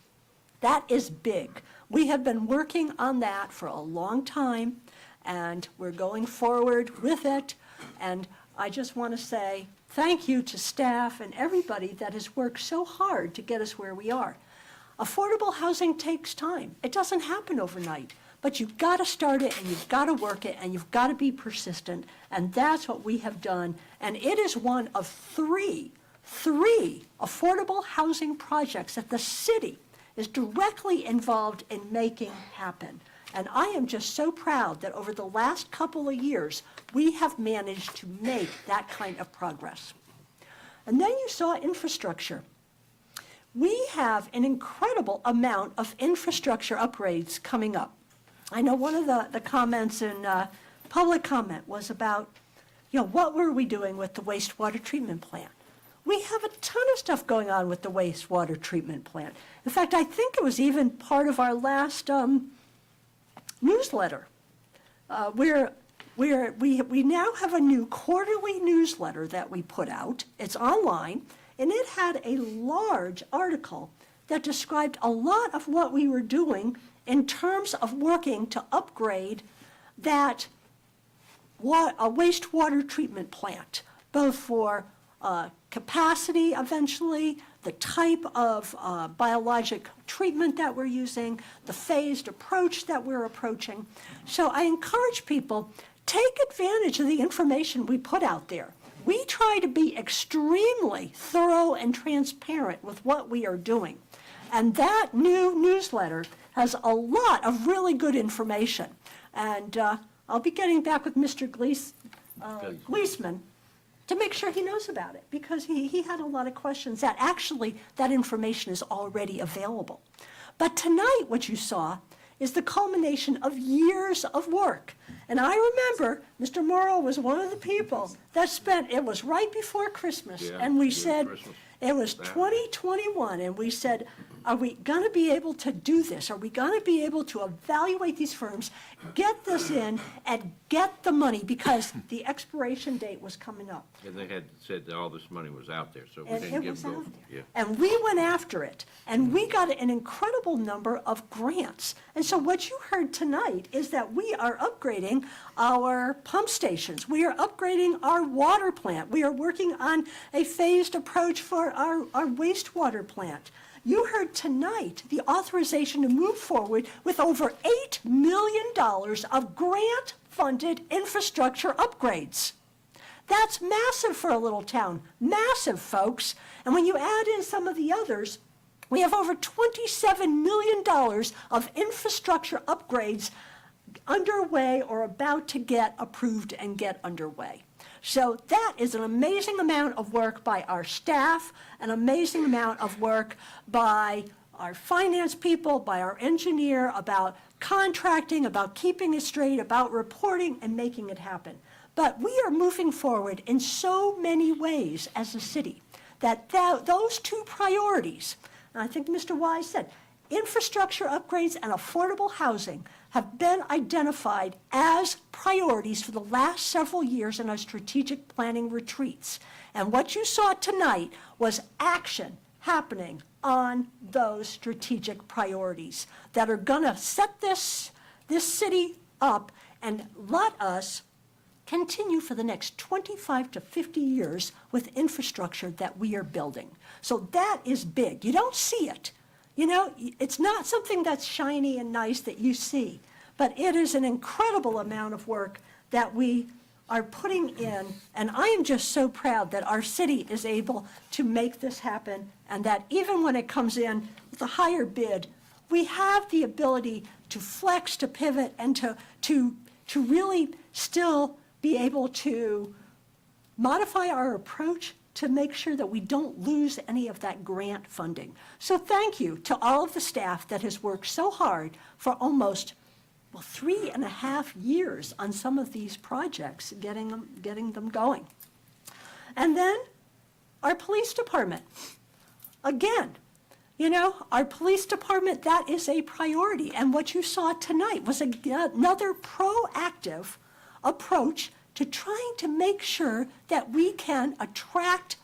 That is big. We have been working on that for a long time, and we're going forward with it. And I just want to say thank you to staff and everybody that has worked so hard to get us where we are. Affordable housing takes time. It doesn't happen overnight, but you've got to start it and you've got to work it and you've got to be persistent. And that's what we have done. And it is one of three affordable housing projects that the city is directly involved in making happen. And I am just so proud that over the last couple of years, we have managed to make that kind of progress. And then you saw infrastructure. We have an incredible amount of infrastructure upgrades coming up. I know one of the comments in public comment was about, you know, what were we doing with the wastewater treatment plant? We have a ton of stuff going on with the wastewater treatment plant. In fact, I think it was even part of our last newsletter. We now have a new quarterly newsletter that we put out. It's online, and it had a large article that described a lot of what we were doing in terms of working to upgrade that a wastewater treatment plant, both for capacity eventually, the type of biologic treatment that we're using, the phased approach that we're approaching. So I encourage people, take advantage of the information we put out there. We try to be extremely thorough and transparent with what we are doing. And that new newsletter has a lot of really good information. And I'll be getting back with Mr. Gleesman to make sure he knows about it, because he had a lot of questions that actually that information is already available. But tonight what you saw is the culmination of years of work. And I remember Mr. Morrow was one of the people that spent, it was right before Christmas, and we said, it was 2021, and we said, are we going to be able to do this? Are we going to be able to evaluate these firms, get this in, and get the money, because the expiration date was coming up. And they had said that all this money was out there, so we And didn't it give was them. out Yeah. And we went after it, and we got an incredible number of grants. And so what you heard tonight is that we are upgrading our pump stations. We are upgrading our water plant. We are working on a phased approach for our wastewater plant. You heard tonight the authorization to move forward with over $8 million of grant-funded infrastructure upgrades. That's massive for a little town, massive, folks. And when you add in some of the others, we have over $27 million of infrastructure upgrades underway or about to get approved and get underway. So that is an amazing amount of work by our staff, an amazing amount of work by our finance people, by our engineer, about contracting, about keeping it straight, about reporting and making it happen. But we are moving forward in so many ways as a city that those two priorities, and I think Mr. Wise said, infrastructure upgrades and affordable housing have been identified as priorities for the last several years in our strategic planning retreats. And what you saw tonight was action happening on those strategic priorities that are gonna set this city up and let us continue for the next 25 to 50 years with infrastructure that we are building. So that is big. You don't see it. You know, it's not something that's shiny and nice that you see, but it is an incredible amount of work that we are putting in, and I am just so proud that our city is able to make this happen, and that even when it comes in with a higher bid, we have the ability to flex, to pivot, and to really still be able to modify our approach to make sure that we don't lose any of that grant funding. So thank you to all of the staff that has worked so hard for almost 3.5 years on some of these projects, getting them going. And then our police department. Again, you know, our police department, that is a priority. And what you saw tonight was another proactive approach to trying to make sure that we can attract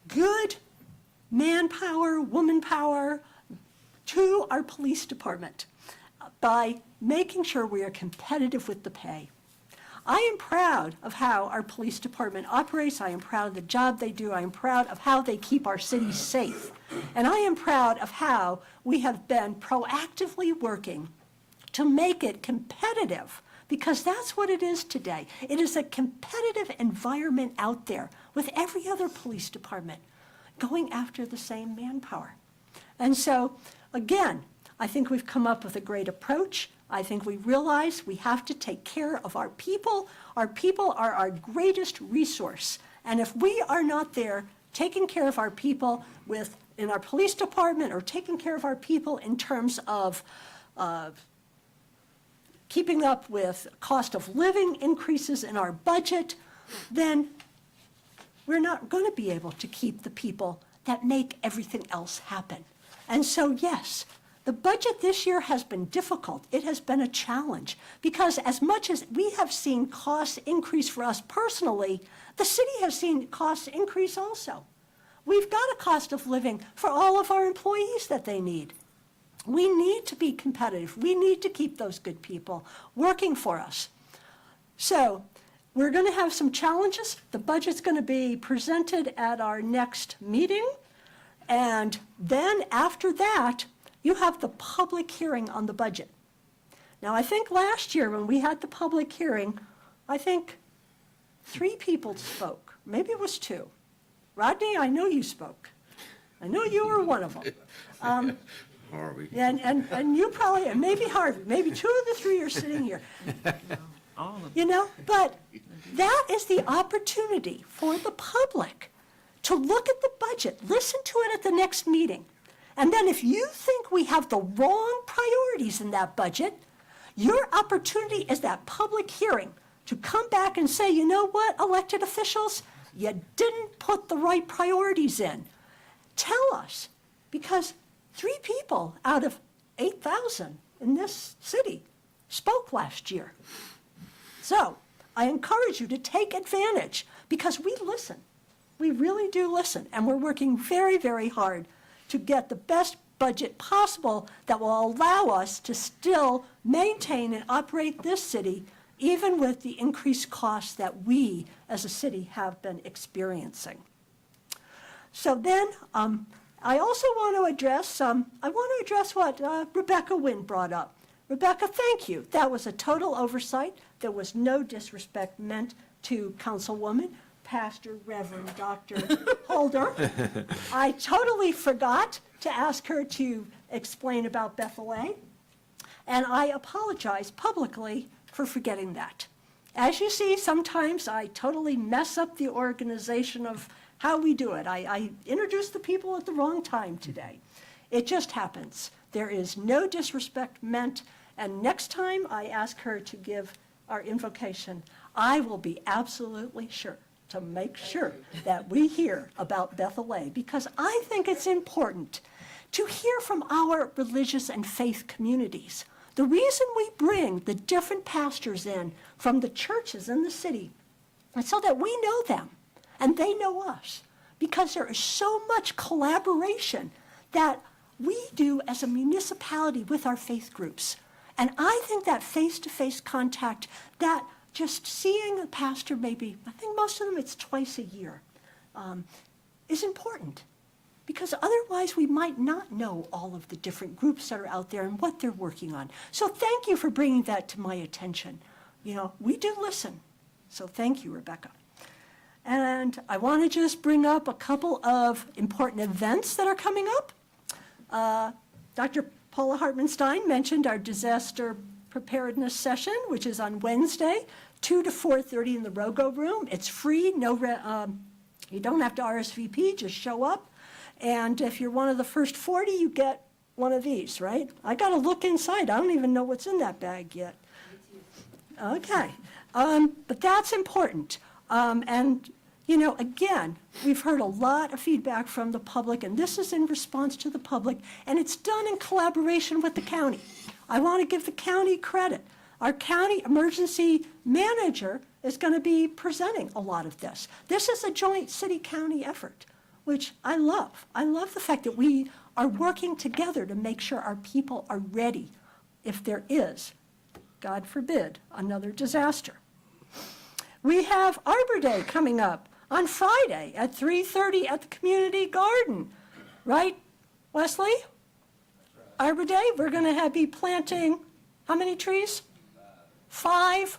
good manpower, woman power to our police department by making sure we are competitive with the pay. I am proud of how our police department operates. I am proud of the job they do. I am proud of how they keep our city safe. And I am proud of how we have been proactively working to make it competitive, because that's what it is today. It is a competitive environment out there with every other police department going after the same manpower. And so, again, I think we've come up with a great approach. I think we realize we have to take care of our people. Our people are our greatest resource. And if we are not there taking care of our people in our police department, or taking care of our people in terms of keeping up with cost of living increases in our budget, then we're not going to be able to keep the people that make everything else happen. And so, yes, the budget this year has been difficult. It has been a challenge, because as much as we have seen costs increase for us personally, the city has seen costs increase also. We've got a cost of living for all of our employees that they need. We need to be competitive. We need to keep those good people working for us. So we're going to have some challenges. The budget's going to be presented at our next meeting. And then after that, you have the public hearing on the budget. Now, I think last year when we had the public hearing, I think 3 people spoke. Maybe it was 2. Rodney, I know you spoke. I know you were one of them. Harvey. And you probably, and maybe Harvey, maybe 2 of the 3 are sitting here. You know, but that is the opportunity for the public to look at the budget, listen to it at the next meeting. And then if you think we have the wrong priorities in that budget, your opportunity is that public hearing to come back and say, you know what, elected officials, you didn't put the right priorities in. Tell us, because 3 people out of 8,000 in this city spoke last year. So I encourage you to take advantage, because we listen. We really do listen, and we're working very, very hard to get the best budget possible that will allow us to still maintain and operate this city, even with the increased costs that we as a city have been experiencing. So then, I also want to address what Rebecca Wynn brought up. Rebecca, thank you. That was a total oversight. There was no disrespect meant to Councilwoman, Pastor, Reverend, Dr. Holder. I totally forgot to ask her to explain about Bethel A, and I apologize publicly for forgetting that. As you see, sometimes I totally mess up the organization of how we do it. I introduced the people at the wrong time today. It just happens. There is no disrespect meant, and next time I ask her to give our invocation, I will be absolutely sure to make sure that we hear about Bethel A, because I think it's important to hear from our religious and faith communities. The reason we bring the different pastors in from the churches in the city is so that we know them and they know us, because there is so much collaboration that we do as a municipality with our faith groups. And I think that face-to-face contact, that just seeing a pastor maybe, I think most of them it's twice a year, is important. Because otherwise we might not know all of the different groups that are out there and what they're working on. So thank you for bringing that to my attention. You know, we do listen. So thank you, Rebecca. And I want to just bring up a couple of important events that are coming up. Dr. Paula Hartman-Stein mentioned our disaster preparedness session, which is on Wednesday, 2 to 4:30 in the Rogo Room. It's free. You don't have to RSVP, just show up. And if you're one of the first 40, you get one of these, right? I got to look inside. I don't even know what's in that bag yet. Okay. But that's important. And, you know, again, we've heard a lot of feedback from the public, and this is in response to the public, and it's done in collaboration with the county. I want to give the county credit. Our county emergency manager is going to be presenting a lot of this. This is a joint city-county effort, which I love. I love the fact that we are working together to make sure our people are ready if there is, God forbid, another disaster. We have Arbor Day coming up on Friday at 3:30 at the community garden. Right, Wesley? Arbor Day, we're going to be planting how many trees? 5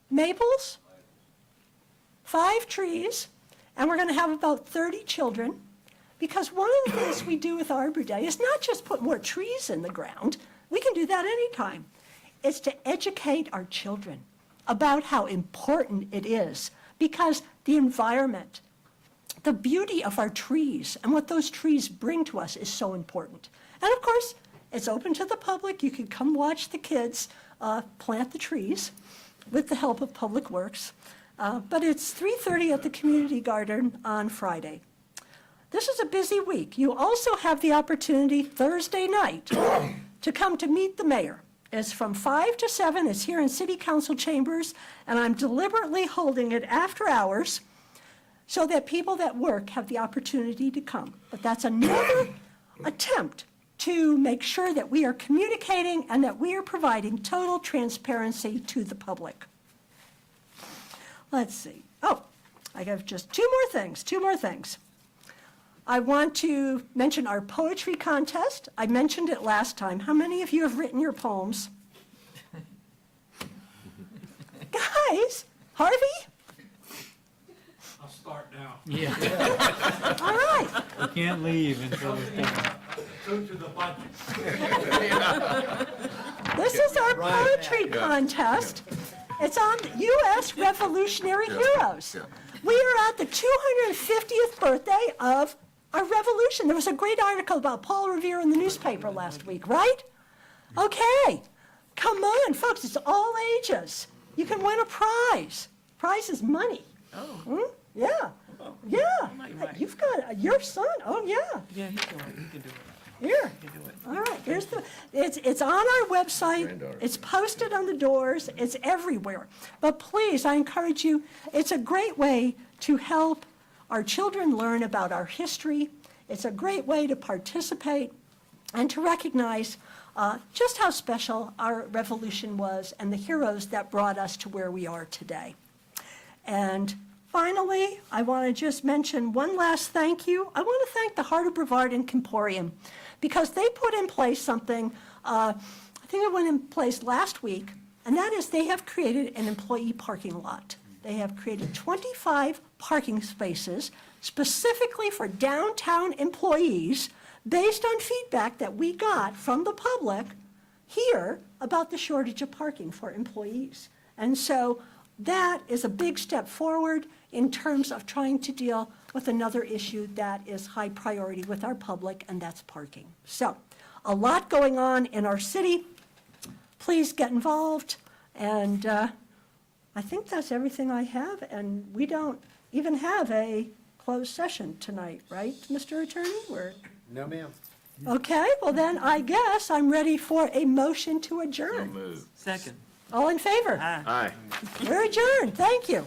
maples? 5 trees. And we're going to have about 30 children, because one of the things we do with Arbor Day is not just put more trees in the ground. We can do that anytime. It's to educate our children about how important it is, because the environment, the beauty of our trees and what those trees bring to us is so important. And of course, it's open to the public. You can come watch the kids plant the trees with the help of Public Works. But it's 3:30 at the community garden on Friday. This is a busy week. You also have the opportunity Thursday night to come to meet the mayor. It's from 5 to 7. It's here in City Council chambers, and I'm deliberately holding it after hours so that people that work have the opportunity to come. But that's another attempt to make sure that we are communicating and that we are providing total transparency to the public. Let's see. Oh, I have just 2 more things. I want to mention our poetry contest. I mentioned it last time. How many of you have written your poems? Guys, Harvey? I'll start now. Yeah. All right. You can't leave until it's done. Go to the budget. This is our poetry contest. It's on U.S. Revolutionary Heroes. We are at the 250th birthday of our revolution. There was a great article about Paul Revere in the newspaper last week, right? Okay, come on, folks, it's all ages. You can win a prize. Prize is money. Oh. Yeah, yeah. You've got your son, oh, yeah. Yeah, he can do it. Here, all right, here's it's on our website, it's posted on the doors, it's everywhere. But please, I encourage you, it's a great way to help our children learn about our history. It's a great way to participate and to recognize just how special our revolution was and the heroes that brought us to where we are today. And finally, I want to just mention one last thank you. I want to thank the Heart of Brevard and Comporium, because they put in place something, I think it went in place last week, and that is they have created an employee parking lot. They have created 25 parking spaces specifically for downtown employees based on feedback that we got from the public here about the shortage of parking for employees. And so that is a big step forward in terms of trying to deal with another issue that is high priority with our public, and that's parking. So, a lot going on in our city. Please get involved, and I think that's everything I have, and we don't even have a closed session tonight, right, Mr. Attorney? No, ma'am. Okay, well then, I guess I'm ready for a motion to adjourn. Move. Second. All in favor? Aye. Aye. We're adjourned, thank you.